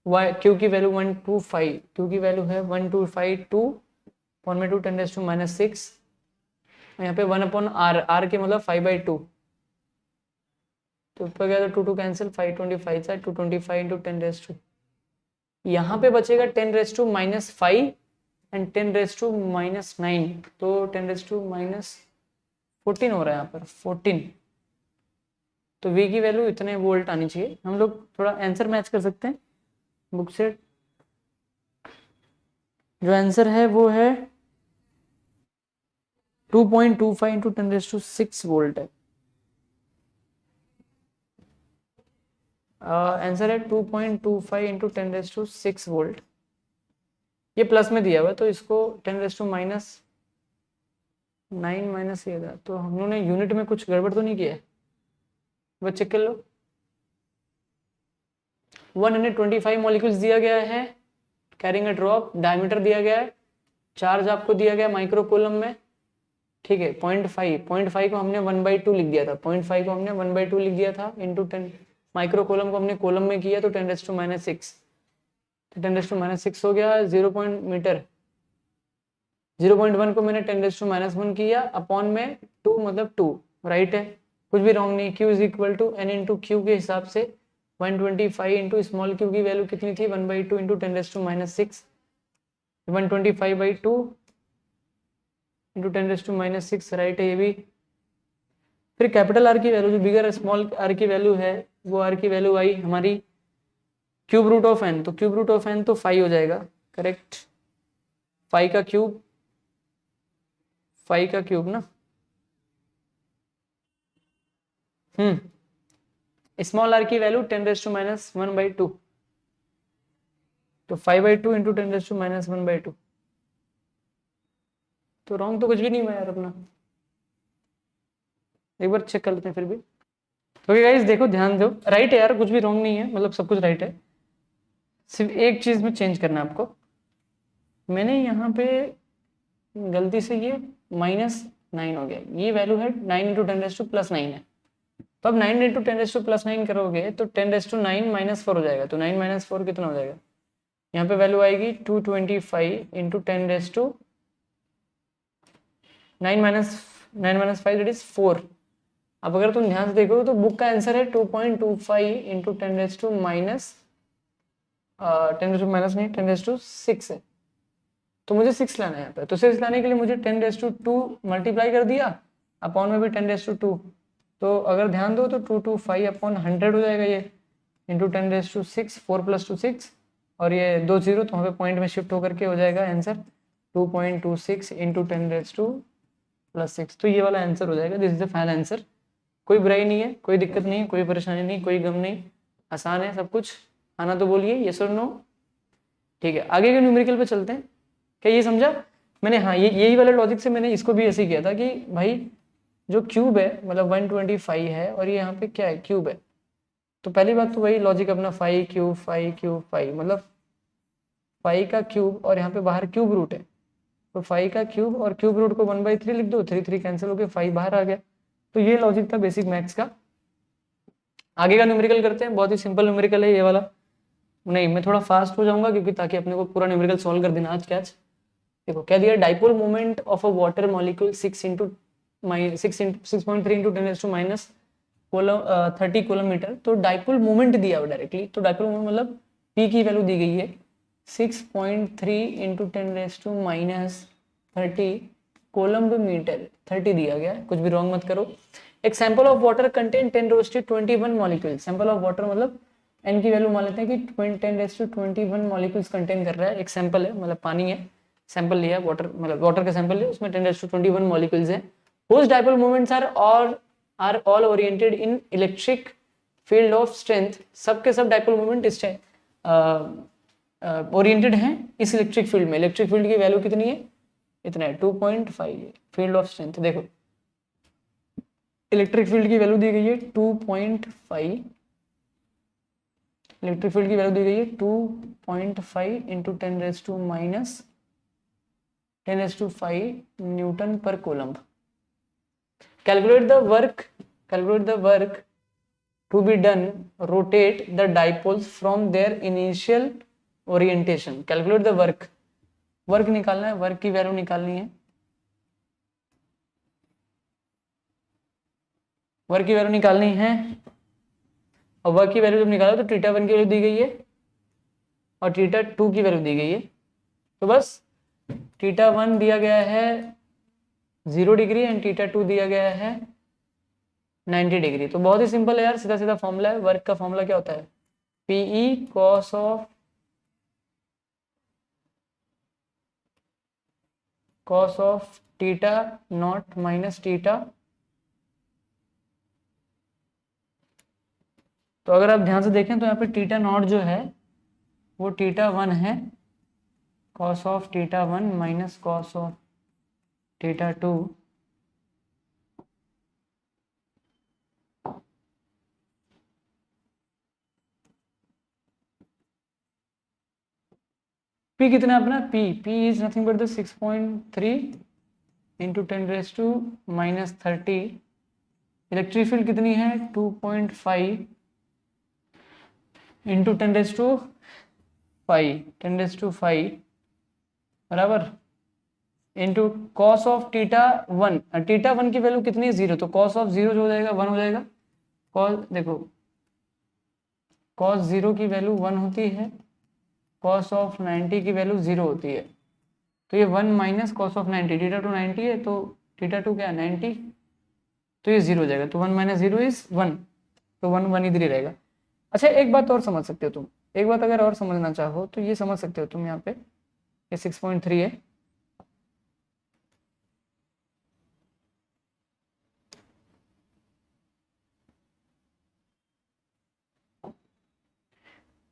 वाई क्यू की वैल्यू 125, क्यू की वैल्यू है 1252 पॉन में 2 10⁻⁶, यहाँ पे 1/r, r के मतलब 5/2, तो ऊपर गया तो 2 कैंसिल, 525 था 225 इंटू 10⁻, यहाँ पे बचेगा 10⁻⁻5 एंड 10⁻⁻9, तो 10⁻⁻14 हो रहा है यहाँ पर 14। तो v की वैल्यू इतने वोल्ट आनी चाहिए। हम लोग थोड़ा आंसर मैच कर सकते हैं बुक से। जो आंसर है वो है 2.25 इंटू 10⁻6 वोल्ट है। आंसर है 2.25 इंटू 10⁻6 वोल्ट। ये प्लस में दिया हुआ है तो इसको 10⁻⁹ माइनस ये था, तो हम लोगों ने यूनिट में कुछ गड़बड़ तो नहीं किया है, बस चेक कर लो। 125 मॉलिक्यूल्स दिया गया है, कैरिंग अ ड्रॉप, डायमीटर दिया गया है, चार्ज आपको दिया गया माइक्रो कूलम में, ठीक है। 0.5 को हमने 1/2 लिख दिया था, 0.5 को हमने 1/2 लिख दिया था इंटू 10, माइक्रो कूलम को हमने कूलम में किया तो 10⁻⁶, तो 10⁻⁶ हो गया 0 0.1 को मैंने 10⁻⁻1 किया अपॉन में 2 मतलब 2, राइट है, कुछ भी रॉन्ग नहीं। Q is equal to n into Q के हिसाब से 125 इंटू स्मॉल क्यू की वैल्यू कितनी थी 1/2 इंटू 10⁻⁶, 125/2 इंटू 10⁻⁶, राइट है ये भी। फिर कैपिटल आर की वैल्यू जो बिगर स्मॉल आर की वैल्यू है वो आर की वैल्यू आई हमारी क्यूब रूट ऑफ n, तो क्यूब रूट ऑफ n तो 5 हो जाएगा, करेक्ट। 5 का क्यूब, 5 का क्यूब ना, स्मॉल आर की वैल्यू 10⁻⁻1/2, तो 5/2 इंटू 10⁻⁻1/2, तो रॉन्ग तो कुछ भी नहीं हुआ यार अपना, एक बार चेक कर लेते हैं फिर भी। तो गाइस देखो ध्यान दो, राइट है यार, कुछ भी रॉन्ग नहीं है, मतलब सब कुछ राइट है, सिर्फ एक चीज में चेंज करना है आपको। मैंने यहाँ पे गलती से ये -9 हो गया, ये वैल्यू है 9 इंटू 10⁻⁻9 है, तो अब 9 इंटू 10⁻⁻9 करोगे तो 10⁻9 -4 हो जाएगा, तो 9 - 4 कितना हो जाएगा, यहाँ पे वैल्यू आएगी 225 इंटू 10⁻9 - 5 दैट इज 4। अब अगर तुम ध्यान से देखो तो बुक का आंसर है 2.25 इंटू 10⁻⁻6 है, तो मुझे 6 लाना है यहाँ पे, तो 6 लाने के लिए मुझे 10⁻2 मल्टीप्लाई कर दिया अपॉन में भी 10⁻2, तो अगर ध्यान दो तो 225 अपॉन 100 हो जाएगा ये, इंटू 10⁻6, 4 + 2 6, और ये 2 0 तो वहाँ पे पॉइंट में शिफ्ट होकर के हो जाएगा आंसर 2.26 इंटू 10⁻2 + 6, तो ये वाला आंसर हो जाएगा। This is the final answer. कोई बुराई नहीं है, कोई दिक्कत नहीं, कोई परेशानी नहीं, कोई गम नहीं, आसान है सब कुछ। आना तो बोलिए यस और नो। ठीक है, आगे के न्यूमेरिकल पे चलते हैं। क्या ये समझा मैंने? हाँ, ये यही वाले लॉजिक से मैंने इसको भी ऐसे ही किया था कि भाई जो क्यूब है मतलब 125 है और ये यहाँ पे क्या है क्यूब है, तो पहली बात तो वही लॉजिक अपना 5 क्यूब 5 क्यूब 5, मतलब 5 का क्यूब और यहाँ पे बाहर क्यूब रूट है, तो 5 का क्यूब और क्यूब रूट को 1/3 लिख दो, 3 3 कैंसिल होकर 5 बाहर आ गया। तो ये लॉजिक था बेसिक मैथ्स का। आगे का न्यूमेरिकल करते हैं, बहुत ही सिंपल न्यूमेरिकल है ये वाला। नहीं, मैं थोड़ा फास्ट हो जाऊंगा क्योंकि ताकि अपने को पूरा न्यूमेरिकल सॉल्व कर देना आज के आज। देखो क्या दिया, dipole moment of a water molecule 6.3 into 10⁻⁻30 कोलोमीटर, तो डाइपोल मोमेंट दिया हुआ डायरेक्टली, तो डाइपोल मोमेंट मतलब पी की वैल्यू दी गई है 6.3 इंटू 10⁻⁻30 कोलम्ब मीटर, 30 दिया गया है, कुछ भी रॉन्ग मत करो। एक sample of water contain 10⁻21 molecule, sample of water मतलब एन की वैल्यू मान लेते हैं कि 10⁻21 मॉलिक्यूल्स कंटेन कर रहा है, एक सैंपल है मतलब पानी है, सैंपल लिया वाटर, मतलब वाटर का सैंपल लिया, उसमें 10⁻21 मॉलिक्यूल्स हैं। Whose dipole moments are all oriented in electric field of strength, सबके सब डाइपोल मोमेंट इस ओरिएंटेड हैं इस इलेक्ट्रिक फील्ड में। इलेक्ट्रिक फील्ड की वैल्यू कितनी है, इतना है 2.5, फील्ड ऑफ स्ट्रेंथ देखो इलेक्ट्रिक फील्ड की वैल्यू दी गई है 2.5, इलेक्ट्रिक फील्ड की वैल्यू दी गई है 2.5 इंटू 10⁻⁻5 न्यूटन पर coulomb. Calculate the work to be done, rotate the dipoles from their initial orientation. Calculate the work निकालना है, वर्क की वैल्यू निकालनी है। वर्क की वैल्यू निकालनी है, और वर्क की वैल्यू जब निकालो तो थीटा 1 की वैल्यू दी गई है और थीटा 2 की वैल्यू दी गई है। तो बस थीटा 1 दिया गया है 0 डिग्री एंड थीटा 2 दिया गया है 90 डिग्री। तो बहुत ही सिंपल है यार, सीधा सीधा फॉर्मूला है। वर्क का फॉर्मूला क्या होता है? PE cos of theta not minus theta. तो अगर आप ध्यान से देखें तो यहाँ पे थीटा नॉट जो है वो थीटा 1 है, cos of theta 1 minus cos of theta 2। P कितना है अपना? P is nothing but the 6.3 into 10⁻⁻30। Electric field कितनी है? 2.5 इंटू 10⁻5 बराबर into cos of theta 1। Theta 1 की वैल्यू कितनी है? 0। तो कॉस ऑफ 0 जो हो जाएगा 1 हो जाएगा। कॉस देखो, कॉस 0 की वैल्यू 1 होती है, कॉस ऑफ 90 की वैल्यू 0 होती है। तो ये 1 माइनस कॉस ऑफ 90, थीटा 2 90 है तो थीटा 2 क्या है? 90। तो ये 0 हो जाएगा। तो 1 माइनस 0 इज 1। तो 1 इधर ही रहेगा। अच्छा, एक बात और समझ सकते हो तुम, एक बात अगर और समझना चाहो तो ये समझ सकते हो तुम। यहाँ पे ये 6.3 है,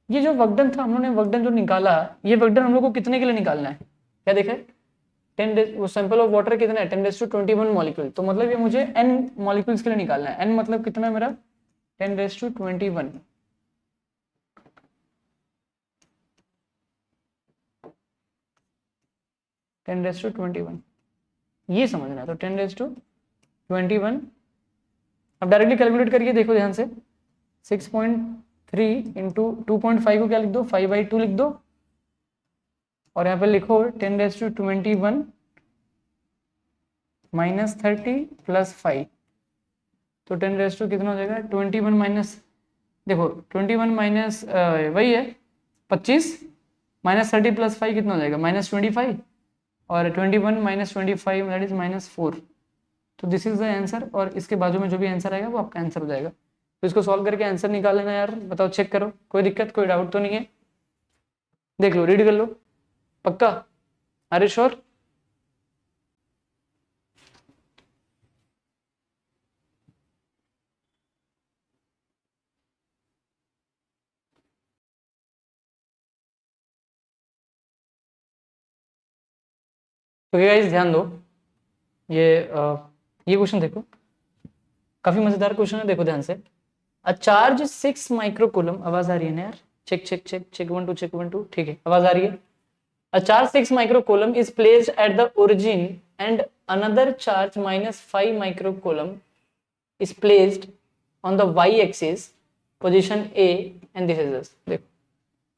ये जो वर्कडन था, हम लोगों ने वर्कडन जो निकाला, ये वर्कडन हम लोग को कितने के लिए निकालना है? क्या देखा है? 10 वो सैंपल ऑफ वाटर कितना है? 10⁻21 मॉलिक्यूल। तो मतलब ये मुझे n मॉलिक्यूल्स के लिए निकालना है। n मतलब कितना है मेरा? 10⁻21। ये समझना है। तो 10⁻21। अब डायरेक्टली कैलकुलेट करिए, देखो ध्यान से। 6.3 इंटू 2.5 को क्या लिख दो? 5/2 लिख दो, और यहाँ पे लिखो 10⁻21 माइनस 30 प्लस 5। तो 10 कितना हो जाएगा? 21 माइनस, देखो 21 माइनस वही है 25, माइनस 30 प्लस 5 कितना हो जाएगा? -25। और 21 माइनस 25 दैट इज -4। तो दिस इज द आंसर, और इसके बाजू में जो भी आंसर आएगा वो आपका आंसर हो जाएगा। तो इसको सॉल्व करके आंसर निकाल लेना यार। बताओ, चेक करो, कोई दिक्कत, कोई डाउट तो नहीं है? देख लो, रीड कर लो, पक्का? Are you sure? तो गाइस ध्यान दो, ये क्वेश्चन देखो, काफी मजेदार क्वेश्चन है। देखो ध्यान से। अ चार्ज 6 माइक्रोकूलम, आवाज आ रही है ना यार? Check check check check 1 2 check 1 2, ठीक है, आवाज आ रही है। A charge 6 microcoulomb is placed at the origin and another charge -5 microcoulomb is placed on the y axis position A and this is this. देखो,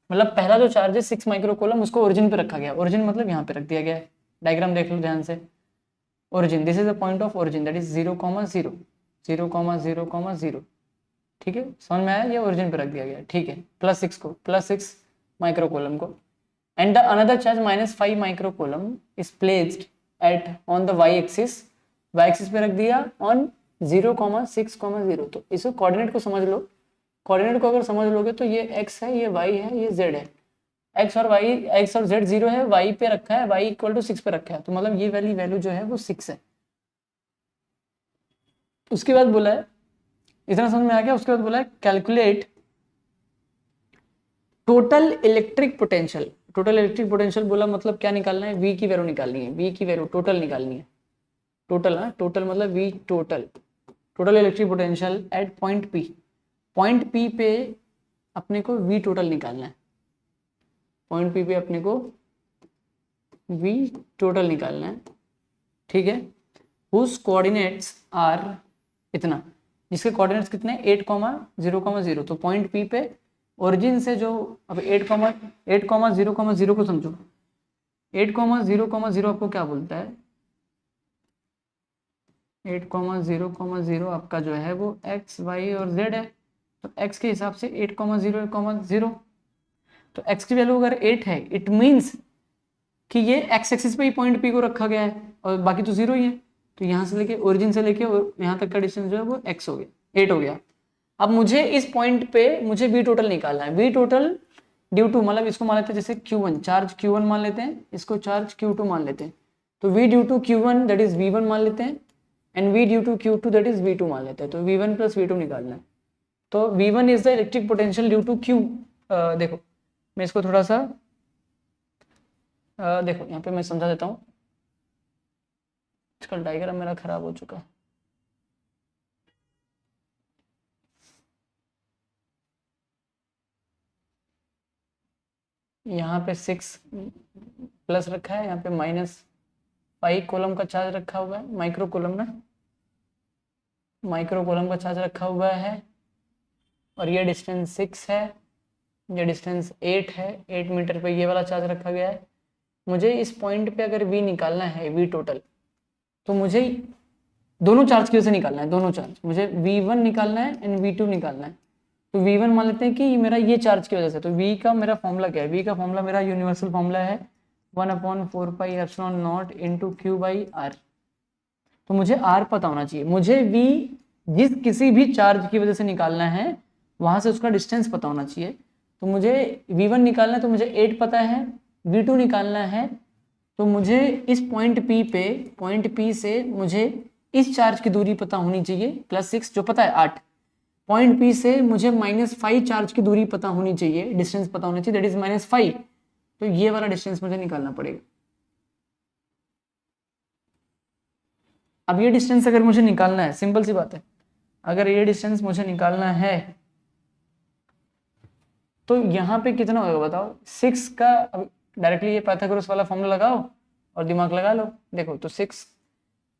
मतलब पहला जो चार्ज है 6 माइक्रोकूलम, उसको ओरिजिन पे रखा गया। ओरिजिन मतलब यहाँ पे रख दिया गया है। डायग्राम देख लो ध्यान से। Origin, this is the point of origin, that is 0,0 0,0,0। ठीक है, समझ में आया? ये ओरिजिन पे रख दिया गया, ठीक है। +6 को, +6 माइक्रोकूलम को, and the another charge -5 microcoulomb is placed eight on the y axis, y axis पे रख दिया ऑन 0,6,0। तो इस कोऑर्डिनेट को समझ लो। कोऑर्डिनेट को अगर समझ लोगे तो ये x है, ये y है, ये z है। x और z 0 है, y पे रखा है, y = 6 पे रखा है। तो मतलब ये वाली वैल्यू जो है वो 6 है। उसके बाद बोला है, इतना समझ में आ गया? उसके बाद बोला है calculate total electric potential. Total electric potential बोला मतलब क्या निकालना है? V की वैल्यू निकालनी है। V की वैल्यू टोटल निकालनी है। टोटल, हाँ टोटल मतलब V total. Total electric potential at point P। Point P पे अपने को V टोटल निकालना है। पॉइंट P पे अपने को V टोटल निकालना है, ठीक है। हुज कोऑर्डिनेट्स आर इतना, जिसके कोऑर्डिनेट्स कितने 8,0,0 तो पॉइंट P पे ओरिजिन से जो, अब 8,0,0 को समझो, 8,0,0 आपको क्या बोलता है, 8,0,0 आपका जो है वो x y और z है, तो x के हिसाब से 8,0,0 तो x की वैल्यू अगर 8 है, इट मीन्स कि ये x एक्सिस पे ही पॉइंट P को रखा गया है और बाकी तो 0 ही है, तो यहाँ से लेके ओरिजिन से लेके यहाँ तक का डिस्टेंस जो है वो x हो गया, 8 हो गया। अब मुझे इस पॉइंट पे मुझे v टोटल निकालना है, v टोटल ड्यू टू, मतलब इसको मान लेते हैं जैसे Q1, चार्ज Q1 मान लेते हैं, इसको चार्ज Q2 मान लेते हैं, तो v due to Q1 that is v1 मान लेते हैं, and v due to Q2 that is v2 मान लेते हैं, तो v1 प्लस v2 निकालना है। तो v1 is the electric potential due to Q, देखो मैं इसको थोड़ा सा देखो यहाँ पे मैं समझा देता हूँ, आजकल डायग्राम मेरा खराब हो चुका है। यहाँ पे 6 प्लस रखा है, यहाँ पे -5 कूलम का चार्ज रखा हुआ है, माइक्रो कूलम में, माइक्रो कूलम का चार्ज रखा हुआ है, और ये डिस्टेंस 6 है, ये डिस्टेंस 8 है, 8 मीटर पे ये वाला चार्ज रखा गया है। मुझे इस पॉइंट पे अगर v निकालना है, v टोटल, तो मुझे दोनों चार्ज की वजह से निकालना है, दोनों चार्ज, मुझे v1 निकालना है एंड v2 निकालना है। तो v1 मान लेते हैं कि मेरा ये चार्ज की वजह से, तो v का मेरा फॉर्मूला क्या है, v का फॉर्मूला मेरा यूनिवर्सल फॉर्मूला है 1/4πε0 इंटू Q/r। तो मुझे r पता होना चाहिए, मुझे v जिस किसी भी चार्ज की वजह से निकालना है वहां से उसका डिस्टेंस पता होना चाहिए। तो मुझे v1 निकालना है, तो मुझे 8 पता है, v2 निकालना है, तो मुझे इस पॉइंट P से मुझे इस चार्ज की दूरी पता होनी चाहिए, +6 जो पता है 8, पॉइंट P से मुझे -5 चार्ज की दूरी पता होनी चाहिए, डिस्टेंस पता होना चाहिए, दैट इज -5, तो ये वाला डिस्टेंस मुझे निकालना पड़ेगा। अब ये डिस्टेंस अगर मुझे निकालना है, सिंपल सी बात है, अगर ये डिस्टेंस मुझे निकालना है तो यहाँ पे कितना होगा बताओ, 6 का, डायरेक्टली ये पाइथागोरस वाला फॉर्मूला लगाओ और दिमाग लगा लो। देखो तो 6,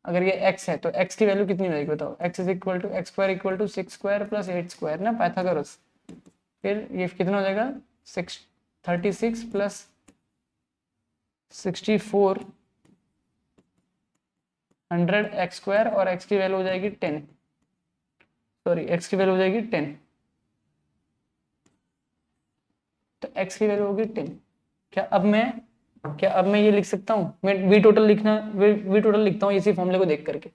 अगर ये x है तो x की वैल्यू कितनी रहेगी बताओ, x is equal to x² plus 8² ना, पाइथागोरस, फिर ये कितना हो जाएगा 36 प्लस 64 100 x² और x की वैल्यू हो जाएगी 10, सॉरी x की वैल्यू हो जाएगी 10, तो x की वैल्यू होगी 10। क्या अब मैं ये लिख सकता हूँ, मैं v टोटल लिखता हूँ इसी फॉर्मूले को देख करके।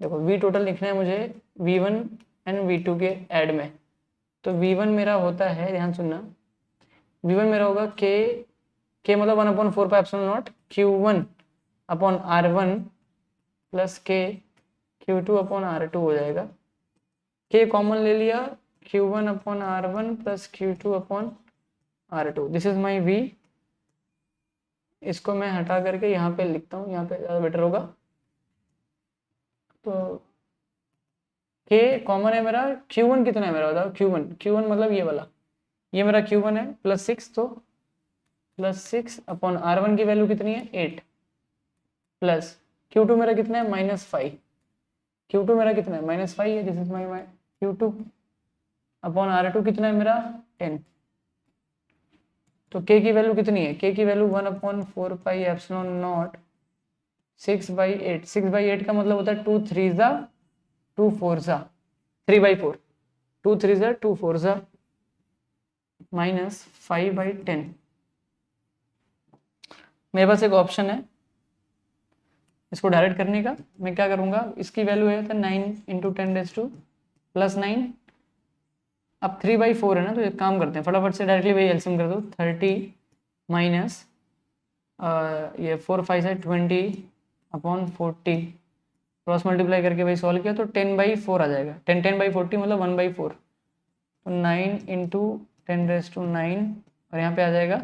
देखो v टोटल लिखना है मुझे v1 एंड v2 के ऐड में, तो v1 मेरा होता है, ध्यान सुनना, v1 मेरा होगा k मतलब 1/4πε0 Q1 upon R1 plus k Q2 upon R2 हो जाएगा, k कॉमन ले लिया, Q1 upon R1 plus Q2 upon R2, this is my v। इसको मैं हटा करके यहाँ पे लिखता हूँ, यहाँ पे ज़्यादा बेटर होगा, तो k कॉमन है मेरा, Q1 कितना है मेरा बताओ, Q1 मतलब ये वाला, ये मेरा Q1 है +6, तो +6 अपॉन R1 की वैल्यू कितनी है 8, प्लस Q2 मेरा कितना है -5, Q2 मेरा कितना है -5 है, this is my Q2 upon R2 कितना है मेरा 10, तो k की वैल्यू कितनी है, k की वैल्यू 1/4πε0 6/8, 6/8 का मतलब होता है 2 3 2 4 3/4, 2 3 2 4 -5/10। मेरे पास एक ऑप्शन है इसको डायरेक्ट करने का, मैं क्या करूंगा, इसकी वैल्यू है 9 × 10⁻⁹ अब 3/4 है ना, तो एक काम करते हैं फटाफट से डायरेक्टली वही एलसीएम कर दो, 30 माइनस ये 4 5 से 20/40, क्रॉस मल्टीप्लाई करके भाई सॉल्व किया तो 10/4 आ जाएगा, 10/40 मतलब 1/4, तो 9 × 10⁻⁹ और यहाँ पे आ जाएगा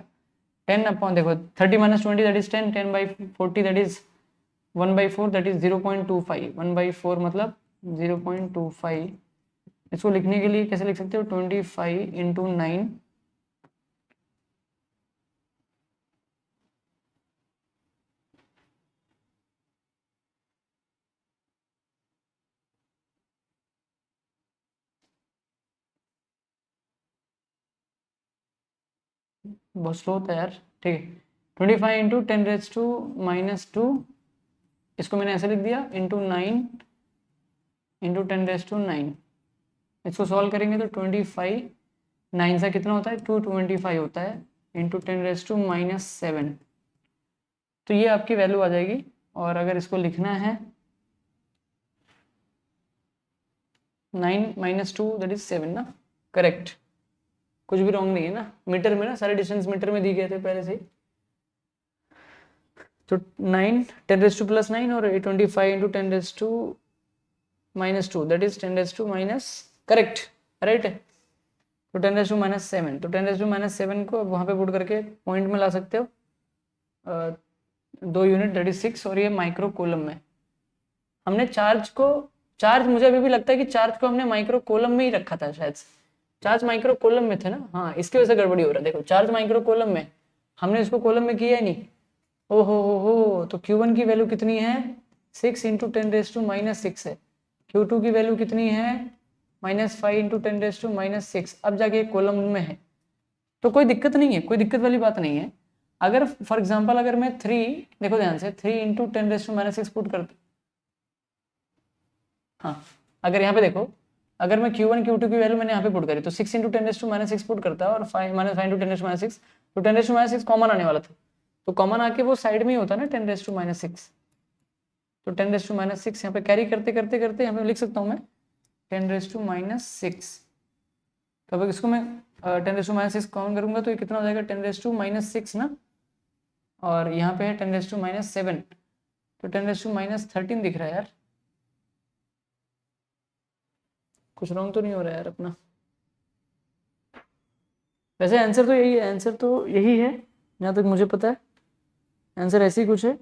10 अपॉन, देखो 30 - 20 that is 10, 10/40 that is 1/4 that is 0.25, 1/4 मतलब 0.25। इसको लिखने के लिए कैसे लिख सकते हो, 25 × 9, बहुत स्लो होता है यार। ठीक है, 25 इंटू 10⁻⁻², इसको मैंने ऐसे लिख दिया, इंटू 9 इंटू 10⁻⁹। इसको सॉल्व करेंगे तो 25, 9 से कितना होता है 225 होता है, इंटू 10⁻⁻7। तो ये आपकी वैल्यू आ जाएगी। और अगर इसको लिखना है 9 - 2 दैट इज 7 ना, करेक्ट, कुछ भी रॉन्ग नहीं है ना, मीटर में ना, सारे डिस्टेंस मीटर में दिए गए थे पहले से ही। तो 9 10⁻⁻9 और 25 into 10⁻⁻2 that is 10⁻⁻, correct, right है। तो 10⁻⁻7, तो 10⁻⁻7 को अब वहाँ पे पुट करके पॉइंट में ला सकते हो, 2 यूनिट दैट इज 6, और ये माइक्रो कूलम में। हमने चार्ज मुझे अभी भी लगता है कि चार्ज को हमने माइक्रो कूलम में ही रखा था शायद से। चार्ज माइक्रो कूलम में थे ना, हाँ, इसकी वजह से गड़बड़ी हो रहा है। देखो चार्ज माइक्रो कूलम में, हमने इसको कॉलम में किया ही नहीं। ओहो हो, तो Q1 की वैल्यू कितनी है 6 इंटू 10⁻⁻6 है। Q2 की वैल्यू कितनी है -5 इंटू 10⁻⁻6, अब जाके कॉलम में है। तो कोई दिक्कत नहीं है, कोई दिक्कत वाली बात नहीं है। अगर फॉर एग्जांपल अगर मैं 3, देखो ध्यान से, 3 इंटू 10⁻⁻6 पुट करता, हाँ, अगर यहाँ पे देखो, अगर मैं Q1 Q2 की वैल्यू मैंने यहाँ पे पुट करी तो 6 इंटू 10⁻⁻6 पुट करता है, और 5 इंटू 10⁻⁻6, तो 10⁻⁻6 कॉमन आने वाला था, तो कॉमन आके वो साइड में ही होता है ना 10⁻⁻6। तो 10⁻⁻6 यहाँ पे कैरी करते करते करते यहाँ पे लिख सकता हूँ मैं 10⁻⁻6। तो अब इसको मैं 10⁻⁻6 कॉमन करूंगा तो ये कितना हो जाएगा 10⁻⁻6 ना, और यहाँ पे है 10⁻⁻7, तो 10⁻⁻13 दिख रहा है यार। कुछ रॉन्ग तो नहीं हो रहा है यार अपना। वैसे आंसर तो यही है, आंसर तो यही है जहाँ तक मुझे पता है, आंसर ऐसे ही कुछ है।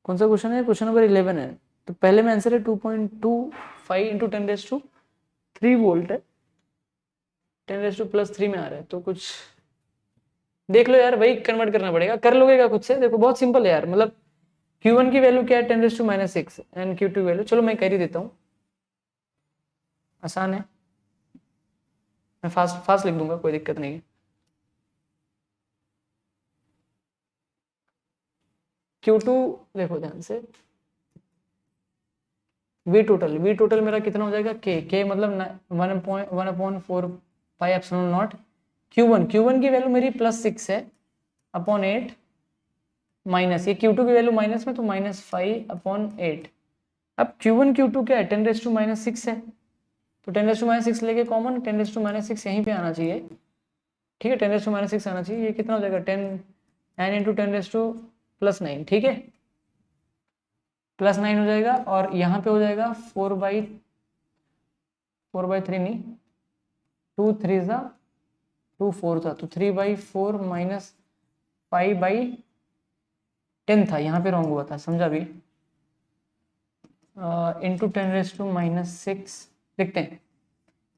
कौन सा क्वेश्चन है, क्वेश्चन नंबर 11 है। तो पहले में आंसर है 2.25 इंटू 10⁻³ वोल्ट है, 10⁻+3 में आ रहा है, तो कुछ देख लो यार, वही कन्वर्ट करना पड़ेगा, कर लोगे क्या खुद से? देखो बहुत सिंपल है यार, मतलब Q1 की वैल्यू क्या है 10⁻⁻6 एंड Q2 वैल्यू, चलो मैं कर ही देता हूँ, आसान है, मैं फास्ट फास्ट लिख दूंगा, कोई दिक्कत नहीं है। Q2 देखो ध्यान से, V टोटल मेरा कितना हो जाएगा K मतलब 1/4πε0। Q1 की वैल्यू मेरी +6 है अपॉन 8, माइनस ये Q2 की वैल्यू माइनस में, तो -5/8। अब Q1 Q2 क्या है 10⁻⁻6 है, तो 10⁻⁻6 लेके कॉमन, 10⁻⁻6 यहीं पे आना चाहिए, ठीक है, 10⁻⁻6 आना चाहिए। ये कितना हो जाएगा 9 इंटू 10⁻+9, ठीक है, +9 हो जाएगा, और यहाँ पे हो जाएगा 4/3 नहीं, 2 3 ज़ा 2 4 था, तो 3/4 माइनस 5/10 था, यहाँ पे रॉन्ग हुआ था, समझा भी, इंटू 10⁻⁻6 लिखते हैं,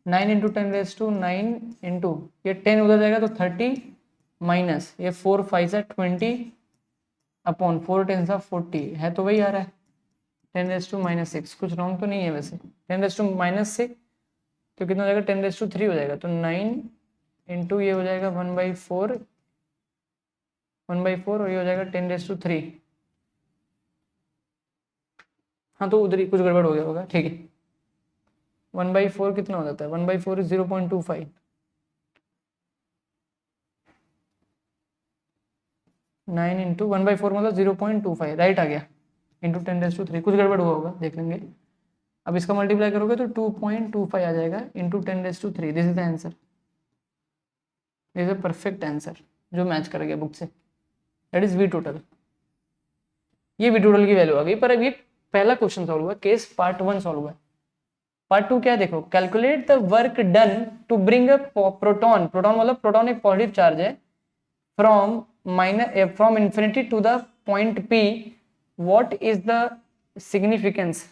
9 इंटू 10⁻9 इंटू ये 10 उधर जाएगा तो 30, माइनस ये 4 5 सा 20 अपॉन 4 10 सा 40 है, तो वही आ रहा है 10⁻⁻6। कुछ रॉन्ग तो नहीं है वैसे, 10⁻⁻6 तो कितना हो जाएगा 10⁻³ हो जाएगा, तो 9 इंटू ये हो जाएगा 1/4 और ये हो जाएगा 10⁻3। हाँ, तो उधर ही कुछ गड़बड़ हो गया होगा, ठीक है। 1/4 कितना हो जाता है, 1/4 इज 0.25, 9 इंटू 1/4 मतलब 0.25, राइट आ गया, इंटू 10⁻3, कुछ गड़बड़ हुआ होगा, देख लेंगे। अब इसका मल्टीप्लाई करोगे तो 2.25 आ जाएगा into 10⁻3, this is the answer, this is a perfect answer जो मैच कर गया बुक से, दैट इज V टोटल। ये V टोटल की वैल्यू आ गई, पर अब ये पहला क्वेश्चन सॉल्व हुआ, केस पार्ट 1 सॉल्व हुआ। पार्ट 2 क्या है देखो, calculate the work done to bring a proton, proton मतलब प्रोटॉन एक पॉजिटिव चार्ज है, from infinity to the point P, what is the significance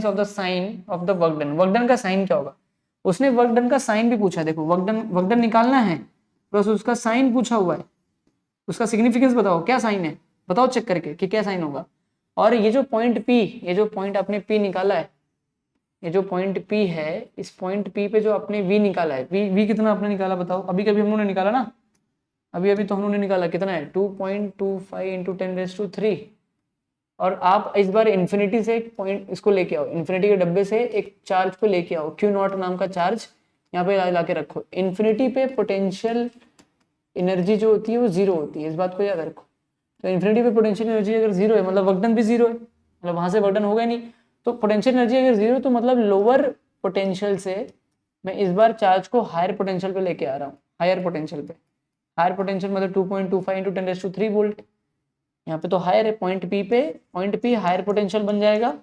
of the sign of the work done, work done का sign क्या होगा। उसने work done का sign भी पूछा है, देखो वर्क डन निकालना है, प्लस उसका साइन पूछा हुआ है, उसका सिग्निफिकेंस बताओ क्या साइन है, बताओ चेक करके कि क्या साइन होगा। और ये जो पॉइंट P, ये जो पॉइंट आपने P निकाला है, ये जो पॉइंट P है, इस पॉइंट P पे जो आपने V निकाला है, V कितना आपने निकाला बताओ? अभी कभी हम लोगों ने निकाला ना, अभी तो हम लोगों ने निकाला कितना है 2.25 इंटू 10⁻³ और आप इस बार इन्फिनिटी से एक पॉइंट इसको लेके आओ, इन्फिनिटी के डब्बे से एक चार्ज को लेके आओ, Q0 नाम का चार्ज यहाँ पे ला के रखो। इन्फिनिटी पे पोटेंशियल एनर्जी जो होती है वो जीरो होती है, इस बात को याद रखो। तो इन्फिनिटी पे पोटेंशियल एनर्जी अगर जीरो है मतलब वर्क डन भी जीरो है, मतलब वहां से वर्क डन होगा ही नहीं। तो पोटेंशियल एनर्जी अगर जीरो तो मतलब लोअर पोटेंशियल से मैं इस बार चार्ज को हायर पोटेंशियल पे लेके आ रहा हूँ, हायर पोटेंशियल पे। हायर पोटेंशियल मतलब 2.25 इंटू 10⁻³ वोल्ट, यहाँ पे तो हायर है पॉइंट P पे, पॉइंट P हायर पोटेंशियल बन जाएगा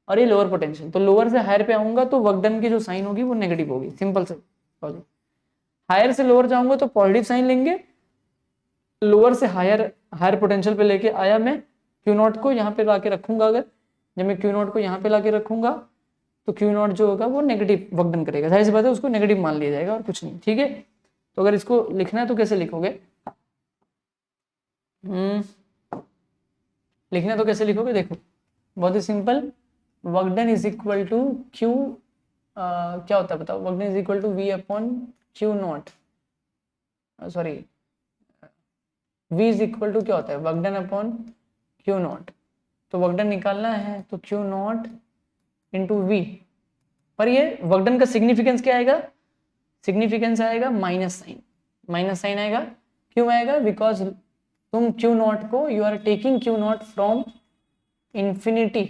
और ये लोअर पोटेंशियल। तो लोअर से हायर पे आऊंगा तो वर्क डन की जो साइन होगी वो नेगेटिव होगी, सिंपल से। हायर से लोअर जाऊंगा तो पॉजिटिव साइन लेंगे। लोअर से हायर, हायर पोटेंशियल पे लेके आया मैं, Q0 को यहाँ पे लाके रखूंगा। अगर जब मैं Q0 को यहाँ पे लाके रखूंगा तो Q0 जो होगा वो नेगेटिव वर्क डन करेगा, जाहिर सी बात है उसको नेगेटिव मान लिया जाएगा और कुछ नहीं, ठीक है। तो अगर इसको लिखना है तो कैसे लिखोगे? लिखना तो कैसे लिखोगे? देखो बहुत ही simple, work done is equal to Q, क्या होता है बताओ? Work done is equal to V upon Q0, sorry V is equal to क्या होता है? Work done upon Q0। तो वर्क डन निकालना है तो Q0 इंटू V, पर ये वर्क डन का सिग्निफिकेंस क्या आएगा? सिग्निफिकेंस आएगा माइनस साइन, माइनस साइन आएगा। क्यों आएगा? बिकॉज तुम Q0 को, you are taking Q0 from infinity,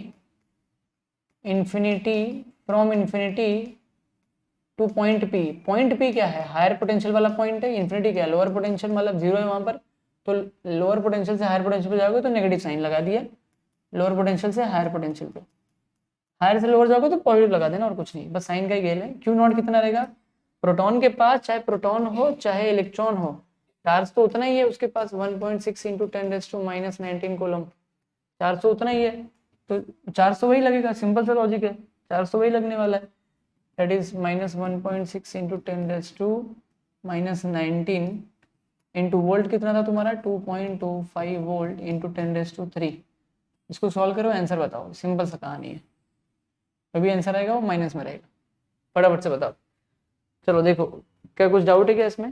from infinity to point P। Point P क्या है? हायर पोटेंशियल वाला पॉइंट है। इंफिनिटी क्या है? लोअर पोटेंशियल, मतलब जीरो है वहां पर। तो लोअर पोटेंशियल से हायर पोटेंशियल पे जाओगे तो नेगेटिव साइन लगा दिया, लोअर पोटेंशियल से हायर पोटेंशियल पे। हायर से लोअर जाओगे तो पॉजिटिव लगा देना और कुछ नहीं, बस साइन का ही खेल है। Q0 कितना रहेगा? प्रोटॉन के पास चाहे प्रोटॉन हो चाहे इलेक्ट्रॉन हो, चार्ज तो उतना ही है उसके पास, 1.6 इंटू 10⁻⁻19 कूलम, चार्ज तो उतना ही है। तो चार्ज तो वही लगेगा, सिंपल सा लॉजिक है, चार्ज तो वही लगने वाला है। That is -1.6 into 10⁻⁻19 into volt कितना था तुम्हारा? 2.25 वोल्ट इंटू 10⁻3। इसको सॉल्व करो, आंसर बताओ, सिंपल सा कहानी है। अभी आंसर आएगा वो माइनस में रहेगा, फटाफट से बताओ। चलो देखो, क्या कुछ डाउट है क्या इसमें?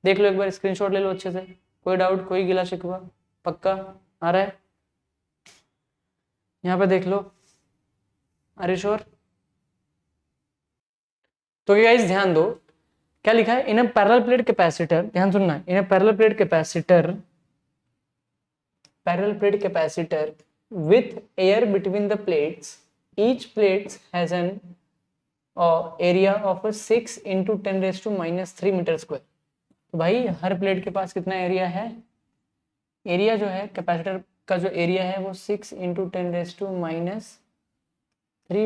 देख लो एक बार, स्क्रीनशॉट ले लो अच्छे से। कोई डाउट, कोई गिला शिकवा? पक्का आ रहा है? यहाँ पे देख लो, अरे श्योर? तो गाइस ध्यान दो, क्या लिखा है? In a parallel plate capacitor, ध्यान सुनना, in a parallel plate capacitor, parallel plate capacitor with air between the plates, each plate has an area of 6 into 10⁻³ meter square. तो भाई हर प्लेट के पास कितना एरिया है? एरिया जो है कैपेसिटर का जो एरिया है वो 6 इंटू 10⁻³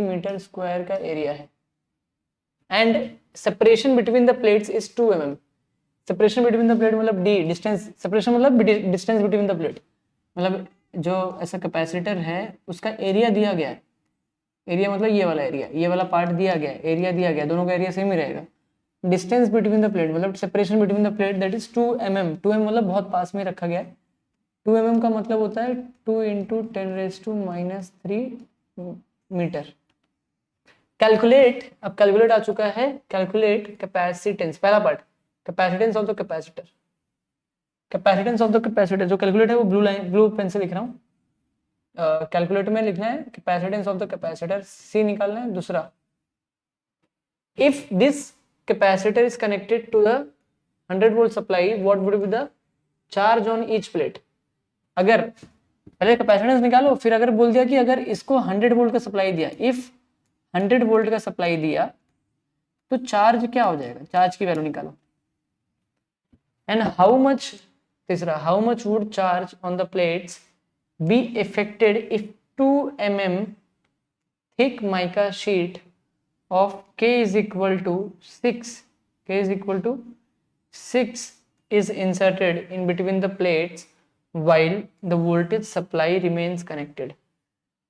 मीटर स्क्वायर का एरिया है। And separation between the plates is 2 mm। Separation between the plate मतलब डी, डिस्टेंस, सेपरेशन मतलब डिस्टेंस बिटवीन द प्लेट, मतलब जो ऐसा कैपेसिटर है उसका एरिया दिया गया है। एरिया मतलब ये वाला एरिया, ये वाला पार्ट दिया गया है, एरिया दिया गया, दोनों का एरिया सेम ही रहेगा। डिस्टेंस बिटवीन द प्लेट मतलब separation between the plate, that is 2 mm। 2 mm मतलब बहुत पास में रखा गया है। 2 mm का मतलब होता है 2 इंटू 10⁻³ मीटर। कैलकुलेट, अब कैलकुलेट आ चुका है, कैलकुलेट कैपेसिटेंस, पहला part, capacitance of the capacitor. Capacitance of the capacitor जो कैलकुलेट है वो ब्लू लाइन, ब्लू पेन से लिख रहा हूँ। कैलकुलेटर में लिखना है capacitance of the capacitor, C निकालना है। दूसरा, if this capacitor is connected to the 100 volt supply, what would be the charge on each plate. अगर पहले कैपेसिटेंस निकालो, फिर अगर बोल दिया कि अगर इसको 100 वोल्ट का सप्लाई दिया, इफ 100 वोल्ट का सप्लाई दिया तो चार्ज क्या हो जाएगा? चार्ज की वैल्यू निकालो। एंड हाउ मच, तीसरा, how much would charge on the plates be affected if 2 mm thick mica sheet of K is equal to 6, K is equal to 6 is inserted in between the plates while the voltage supply remains connected।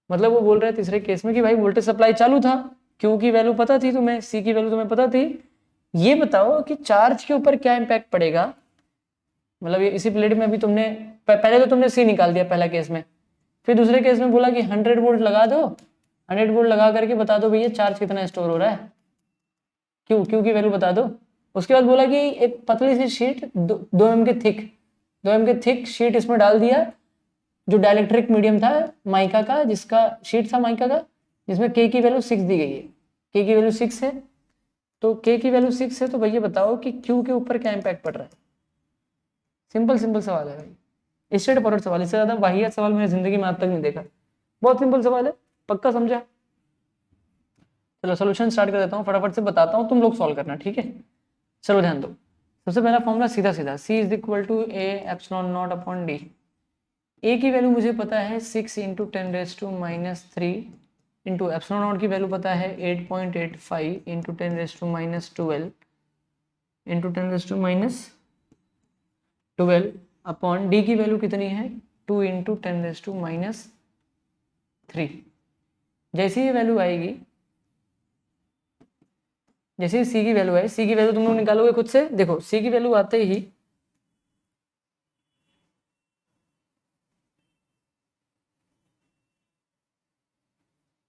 मतलब वो बोल रहा है तीसरे case में कि भाई voltage supply चालू था, Q की वैल्यू पता थी तुम्हें, C की वैल्यू तुम्हें पता थी, ये बताओ कि चार्ज के ऊपर क्या इंपैक्ट पड़ेगा। मतलब ये इसी प्लेट में अभी तुमने पहले तो तुमने सी निकाल दिया पहला केस में, फिर दूसरे केस में बोला कि 100 वोल्ट लगा दो 100 वोल्ट लगा करके बता दो भैया चार्ज कितना स्टोर हो रहा है, क्यू की वैल्यू बता दो। उसके बाद बोला कि एक पतली सी शीट 2 mm की थिक, 2 mm की थिक शीट इसमें डाल दिया, जो डाइलेक्ट्रिक मीडियम था माइका का, जिसका शीट था माइका का, जिसमें के की वैल्यू 6 दी गई है, के की वैल्यू 6 है, तो के की वैल्यू 6 है, तो भैया बताओ कि क्यू के ऊपर क्या इंपैक्ट पड़ रहा है। सिंपल सिंपल सवाल है भाई, स्ट्रेट फॉरवर्ड सवाल, इससे ज्यादा वाहियात सवाल मैंने जिंदगी में आज तक नहीं देखा। बहुत सिंपल सवाल है, पक्का समझा। चलो सोल्यूशन स्टार्ट कर देता हूँ, फटाफट से बताता हूँ, तुम लोग सॉल्व करना, ठीक है। चलो ध्यान दो, सबसे पहला फॉर्मूला सीधा सीधा, C is equal to A epsilon not upon D. A की वैल्यू मुझे पता है 6 इंटू 10⁻³ इंटू एप्सिलॉन नॉट की वैल्यू पता है 8.85 इंटू 10⁻12 इंटू 10⁻12 अपॉन डी की वैल्यू कितनी है 2 इंटू 10⁻3। जैसे ये वैल्यू आएगी, जैसे सी की वैल्यू है, सी की वैल्यू तुम लोग निकालोगे खुद से, देखो सी की वैल्यू आते ही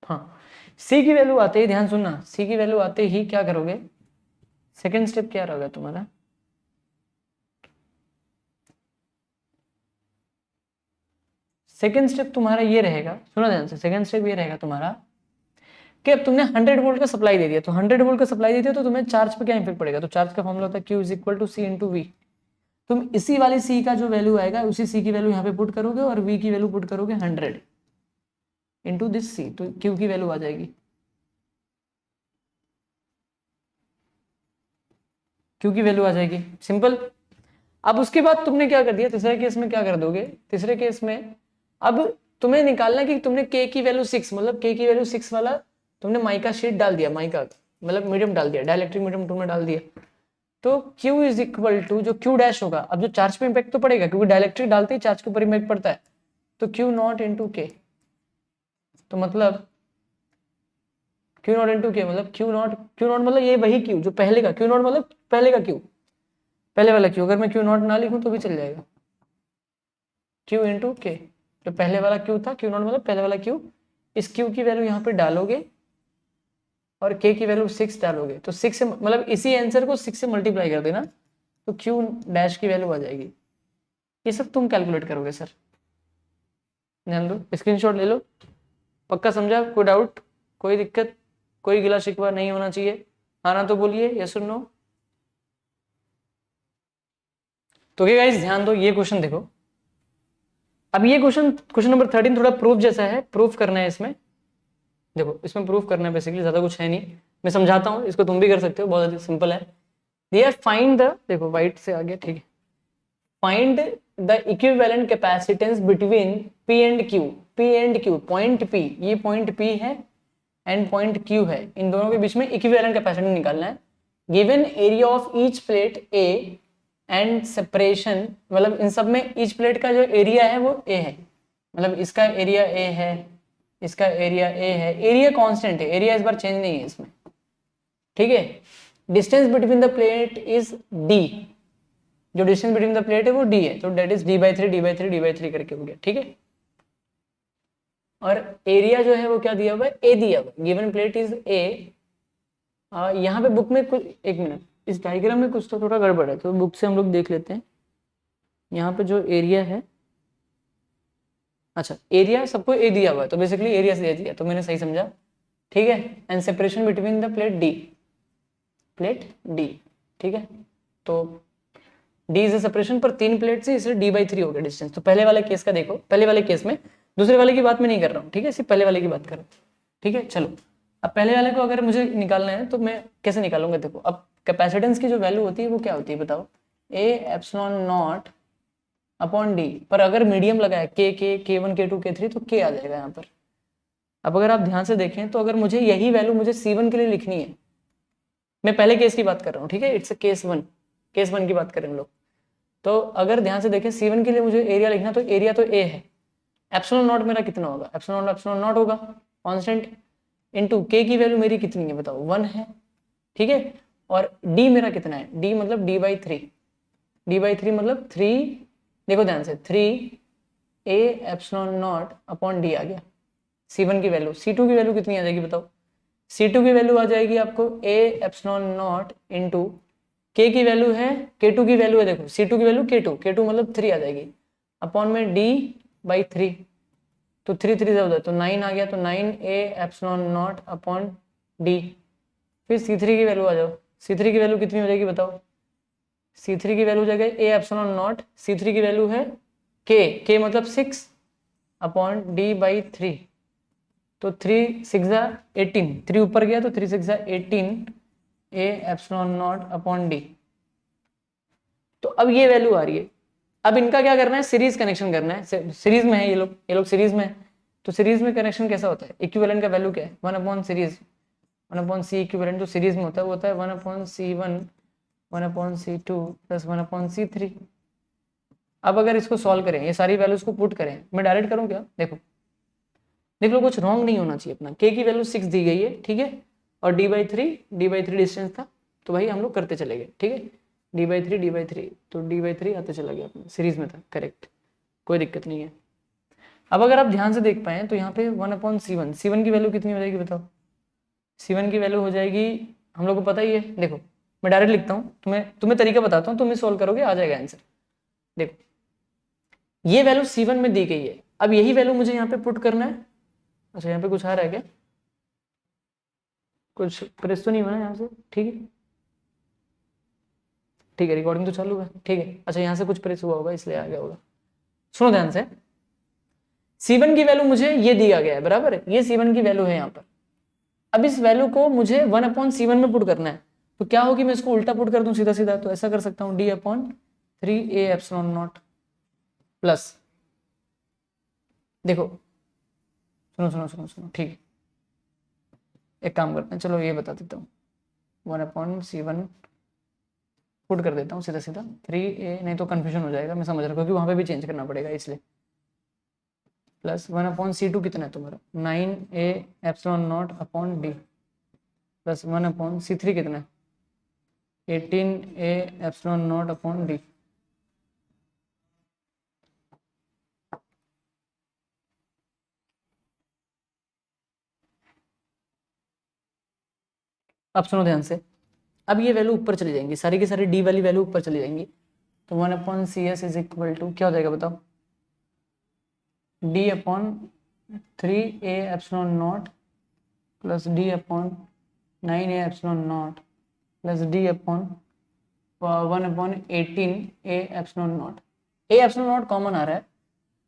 हाँ, सी की वैल्यू आते ही ध्यान सुनना, सी की वैल्यू आते ही क्या करोगे, सेकेंड स्टेप क्या रहेगा तुम्हारा, सेकेंड स्टेप तुम्हारा ये रहेगा, सुना ध्यान से, सेकेंड स्टेप ये रहेगा तुम्हारा कि अब तुमने 100 वोल्ट का सप्लाई दे दिया, तो 100 वोल्ट का सप्लाई दे दिया तो तुम्हें चार्ज पे क्या इफेक्ट पड़ेगा, तो चार्ज का फॉर्मूला होता है Q is equal to C into V. तुम इसी वाली सी का जो वैल्यू आएगा उसी सी की वैल्यू यहाँ पे पुट करोगे और वी की वैल्यू पुट करोगे 100 इंटू दिस सी, तो Q की वैल्यू आ जाएगी, Q की वैल्यू आ जाएगी, सिंपल। अब उसके बाद तुमने क्या कर दिया, तीसरे केस में क्या कर दोगे, तीसरे केस में अब तुम्हें निकालना कि तुमने K की वैल्यू 6, मतलब K की वैल्यू 6 वाला तुमने माइका शीट डाल दिया, माइका मतलब मीडियम डाल दिया, डाइलेक्ट्रिक मीडियम तुमने डाल दिया, तो Q इज इक्वल टू जो Q डैश होगा, अब जो चार्ज पे इंपैक्ट तो पड़ेगा क्योंकि डाइलेक्ट्रिक डालते ही चार्ज के ऊपर इंपैक्ट पड़ता है, तो Q नॉट इंटू के, तो मतलब Q नॉट इंटू के मतलब Q नॉट मतलब ये वही Q जो पहले का, Q नॉट मतलब पहले का Q, पहले वाला Q, अगर मैं Q नॉट ना लिखूं तो भी चल जाएगा, Q इंटू के, जो पहले वाला Q था, Q नॉट मतलब पहले वाला Q, इस Q की वैल्यू यहाँ पे डालोगे और K की वैल्यू 6 डालोगे, तो 6 से मतलब इसी आंसर को 6 से मल्टीप्लाई कर देना, तो Q डैश की वैल्यू आ जाएगी। ये सब तुम कैलकुलेट करोगे सर, ध्यान दो, स्क्रीनशॉट ले लो, पक्का समझा, कोई डाउट, कोई दिक्कत, कोई गिला शिकवा नहीं होना चाहिए, आना तो बोलिए यस और नो। तो क्या गाइस ध्यान दो, ये क्वेश्चन देखो, अब ये क्वेश्चन नंबर 13 थोड़ा प्रूफ जैसा है, प्रूफ करना है इसमें, देखो इसमें प्रूफ करना है, बेसिकली ज्यादा कुछ है नहीं, मैं समझाता हूँ, इसको तुम भी कर सकते हो, बहुत सिंपल है। ये फाइंड द, देखो वाइट से आ गया, ठीक है, find the equivalent capacitance between P and Q, P and Q, point P, ये पॉइंट P है एंड पॉइंट Q है, इन दोनों के बीच में इक्विवेलेंट कैपेसिटेंस निकालना है, given area of each plate A and separation, मतलब इन सब में ईच प्लेट का जो एरिया है वो A है, मतलब इसका एरिया A है, इसका एरिया A है, एरिया कांस्टेंट है, एरिया इस बार चेंज नहीं है इसमें, ठीक है। Distance between the plate is D, जो डिस्टेंस बिटवीन द प्लेट है वो D है, तो दैट इज d/3 करके हो गया, ठीक है। और एरिया जो है वो क्या दिया हुआ है, A दिया हुआ है, गिवन प्लेट इज A। यहाँ पे बुक में कुछ, एक मिनट, इस डायग्राम में कुछ तो थोड़ा गड़बड़ है, तो बुक से हम लोग देख लेते हैं। यहाँ पे जो एरिया है, अच्छा एरिया सबको A दिया हुआ है, तो बेसिकली एरिया से दे दिया, तो मैंने सही समझा, ठीक है। And separation between the plate D, ठीक है, तो D इज सेपरेशन पर 3 प्लेट से, इसलिए d/3 हो गया डिस्टेंस। तो पहले वाले केस का देखो, पहले वाले केस में, दूसरे वाले की बात मैं नहीं कर रहा हूँ, ठीक है, सिर्फ पहले वाले की बात कर रहा हूँ, ठीक है। चलो अब पहले वाले को अगर मुझे निकालना है तो मैं कैसे निकालूंगा, देखो अब कैपेसिटेंस की जो वैल्यू होती है वो क्या होती है बताओ, A epsilon not upon D, पर अगर मीडियम लगा है K1 K2 K3 तो K आ जाएगा यहाँ पर। अब अगर आप ध्यान से देखें तो अगर मुझे यही वैल्यू मुझे C1 के लिए लिखनी है, मैं पहले केस की बात कर रहा हूँ, ठीक है, इट्स केस वन की बात करें हम लोग, तो अगर ध्यान से देखें C1 के लिए मुझे एरिया लिखना, तो एरिया तो A है, एप्सिलॉन नॉट मेरा कितना होगा, एप्सिलॉन नॉट होगा कांस्टेंट, इनटू K की वैल्यू मेरी कितनी है बताओ, 1 है, ठीक है, और D मेरा कितना है, D मतलब d/3 मतलब 3, देखो ध्यान से 3 A epsilon not upon D आ गया, C1 की वैल्यू, C2 की वैल्यू कितनी आ जाएगी बताओ? C2 की वैल्यू आ जाएगी आपको A epsilon not into K की वैल्यू है, K2 की वैल्यू है, देखो C2 की वैल्यू K2 मतलब 3 आ जाएगी अपॉन में D/3, तो 3 3 जा तो 9 आ गया, तो 9A epsilon not upon D। फिर C3 की वैल्यू आ जाओ, C3 की वैल्यू कितनी हो जाएगी बताओ? C3 की वैल्यू हो जाएगा A एप्सिलॉन नॉट, C3 की वैल्यू है K मतलब 6 अपॉन D/3, तो 3 6 18, 3 ऊपर गया तो 3 6 18 A epsilon not upon D। तो अब ये वैल्यू आ रही है, अब इनका क्या करना है? सीरीज कनेक्शन करना है, सीरीज में है ये लोग सीरीज में है, तो सीरीज में कनेक्शन कैसा होता है? इक्विवेलेंट का वैल्यू क्या है? 1 upon series, 1 upon C equivalent जो सीरीज में होता है वो होता है 1 upon C1 1 upon C2 plus 1 upon C3। अब अगर इसको सॉल्व करें, ये सारी वैल्यूज को पुट करें, मैं डायरेक्ट करूं क्या? देखो देख लो, कुछ रॉन्ग नहीं होना चाहिए अपना। K की वैल्यू 6 दी गई है, ठीक है, और D/3 डिस्टेंस था, तो भाई हम लोग करते चले गए, ठीक है, D/3 तो D/3 आते चला गया अपना, सीरीज में था, करेक्ट, कोई दिक्कत नहीं है। अब अगर आप ध्यान से देख पाए तो यहाँ पे 1 अपॉन C1 की वैल्यू कितनी हो जाएगी बताओ? C1 की वैल्यू हो जाएगी, हम लोग को पता ही है, देखो मैं डायरेक्ट लिखता हूँ, तुम्हें तरीका बताता हूँ, तुम सॉल्व करोगे आ जाएगा आंसर। देखो ये वैल्यू C1 में दी गई है, अब यही वैल्यू मुझे यहाँ पे पुट करना है। अच्छा यहाँ पे कुछ आ रहा है क्या? कुछ प्रेस तो नहीं हुआ ना यहाँ से? ठीक है ठीक है, रिकॉर्डिंग तो चालू है, ठीक है। अच्छा यहाँ से कुछ प्रेस हुआ होगा इसलिए आ गया होगा। सुनो ध्यान से, C1 की वैल्यू मुझे ये दिया गया है, बराबर है, ये C1 की वैल्यू है यहाँ पर। अब इस वैल्यू को मुझे 1 अपॉन C1 में पुट करना है, तो क्या होगी? मैं इसको उल्टा पुट कर दूं सीधा सीधा, तो ऐसा कर सकता हूँ D/3A एप्सिलॉन नॉट प्लस, देखो सुनो सुनो सुनो सुनो, ठीक है, एक काम करते हैं, चलो ये बता देता हूँ, 1 अपॉन C1 पुट कर देता हूँ सीधा सीधा 3A, नहीं तो कंफ्यूजन हो जाएगा, मैं समझ रहा हूँ, क्योंकि वहां पे भी चेंज करना पड़ेगा इसलिए, प्लस 1 अपॉन C2 कितना है तुम्हारा? 9A epsilon not upon D, plus 1 upon C3 कितना है? 18A epsilon not upon D। अब सुनो ध्यान से, अब ये वैल्यू ऊपर चली जाएंगी, सारी की सारी D वाली वैल्यू ऊपर चली जाएंगी, तो 1 upon CS is equal to क्या हो जाएगा बताओ? D upon 3A epsilon naught plus D upon 9A epsilon naught plus D upon 1 upon 18A epsilon naught. A epsilon naught common आ रहा है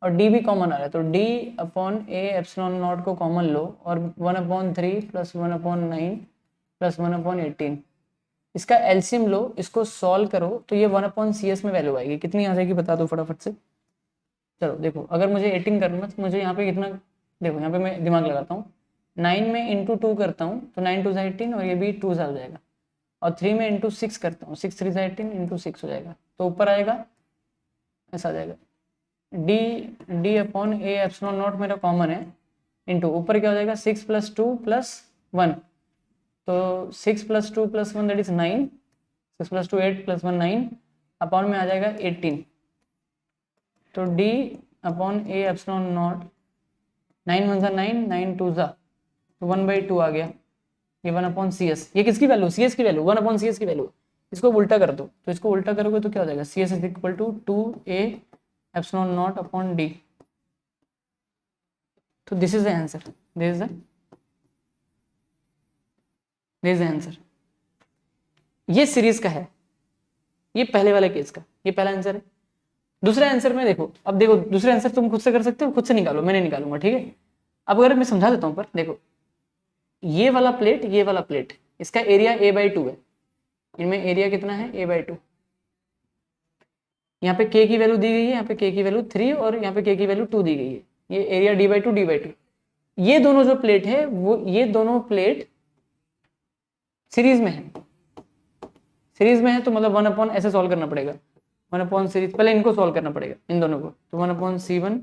और D भी कॉमन आ रहा है, तो D upon A epsilon not को कॉमन लो और 1 upon 3 plus 1 upon 9 plus 1 upon 18, इसका एलसीएम लो, इसको सॉल्व करो, तो ये 1 अपॉन CS में वैल्यू आएगी, कितनी आ जाएगी बता दो फटाफट से। चलो देखो, अगर मुझे 18 करना तो मुझे यहाँ पे कितना, देखो यहाँ पे मैं दिमाग लगाता हूँ, 9 में इंटू 2 करता हूँ तो 9 2 18 और ये भी 2 हो जाएगा, और 3 में इंटू 6 करता हूँ, 6 3 18 इंटू 6 हो जाएगा, तो ऊपर आएगा ऐसा आ जाएगा D upon A epsilon not मेरा कॉमन है, इंटू ऊपर क्या हो जाएगा 6 प्लस 2 प्लस 1, तो 6 plus 2 plus 1 that is 9, 6 plus 2 8 plus 1 9, upon में आ जाएगा 18, तो D upon A epsilon not 9 1 जा 9 9 2 जा, तो 1/2 आ गया, ये 1 अपॉन CS, ये किसकी वैल्यू? CS की वैल्यू, 1 अपॉन CS की वैल्यू। इसको उल्टा कर दो, तो इसको उल्टा करोगे तो क्या हो जाएगा? CS is equal to 2A epsilon not upon D, तो this is the answer, this is the answer. ये सीरीज का है, ये पहले वाले केस का, ये पहला आंसर है। दूसरे आंसर में देखो, अब देखो दूसरे आंसर तुम खुद से कर सकते हो, खुद से निकालो, मैं नहीं निकालूंगा, ठीक है। अब अगर मैं समझा देता हूं, पर देखो ये वाला प्लेट, ये वाला प्लेट, इसका एरिया A/2 है, इनमें एरिया कितना है? A/2। यहाँ पे K की वैल्यू दी गई है, यहाँ पे K की वैल्यू 3 और यहाँ पे K की वैल्यू 2 दी गई है, ये एरिया D/2 ये दोनों जो प्लेट है वो, ये दोनों प्लेट सीरीज में है, सीरीज में है, तो मतलब 1 अपॉन ऐसे सॉल्व करना पड़ेगा, 1 अपॉन सीरीज, पहले इनको सॉल्व करना पड़ेगा इन दोनों को, तो 1 अपॉन C1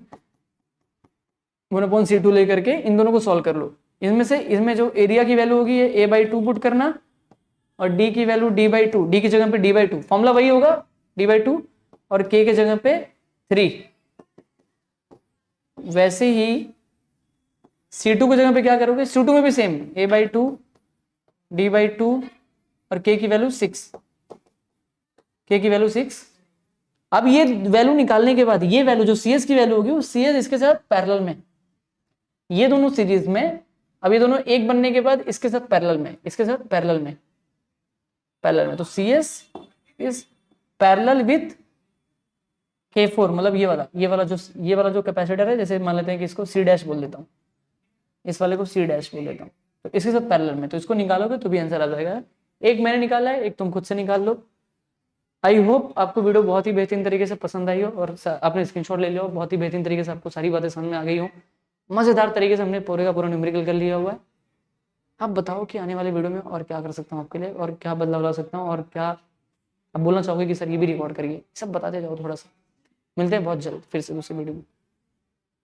1 अपॉन C2 लेकर के इन दोनों को सॉल्व कर लो, इनमें से इसमें जो एरिया की वैल्यू होगी ये A/2 पुट करना, और D की वैल्यू D/2, D की जगह पे D/2, फॉर्मूला वही होगा D/2, और K की जगह पे 3। वैसे ही C2 की जगह पे क्या करोगे, C2 में भी सेम A/2 D/2 और K की वैल्यू 6, K की वैल्यू 6। अब ये वैल्यू निकालने के बाद ये वैल्यू जो CS की वैल्यू होगी वो CS इसके साथ पैरेलल में, ये दोनों सीरीज में, अब ये दोनों एक बनने के बाद इसके साथ पैरेलल में, इसके साथ पैरेलल में, पैरेलल में, तो CS is parallel with K4, मतलब ये वाला जो कैपेसिटर है, जैसे मान लेते हैं कि इसको C' बोल देता हूँ, इस वाले को C' बोल देता हूँ, तो इसके साथ पैरेलल में, तो इसको निकालोगे तो भी आंसर आ जाएगा। एक मैंने निकाला है, एक तुम खुद से निकाल लो। आई होप आपको वीडियो बहुत ही बेहतरीन तरीके से पसंद आई हो और आपने स्क्रीनशॉट ले लिया हो, बहुत ही बेहतरीन तरीके से आपको सारी बातें समझ में आ गई हो, मजेदार तरीके से हमने पूरे का पूरा न्यूमेरिकल कर लिया हुआ है। आप बताओ कि आने वाले वीडियो में और क्या कर सकता हूँ आपके लिए, और क्या बदलाव ला सकता हूँ, और क्या आप बोलना चाहोगे कि सर ये भी रिकॉर्ड करिए, सब बताते जाओ थोड़ा सा। मिलते हैं बहुत जल्द फिर से दूसरी वीडियो में।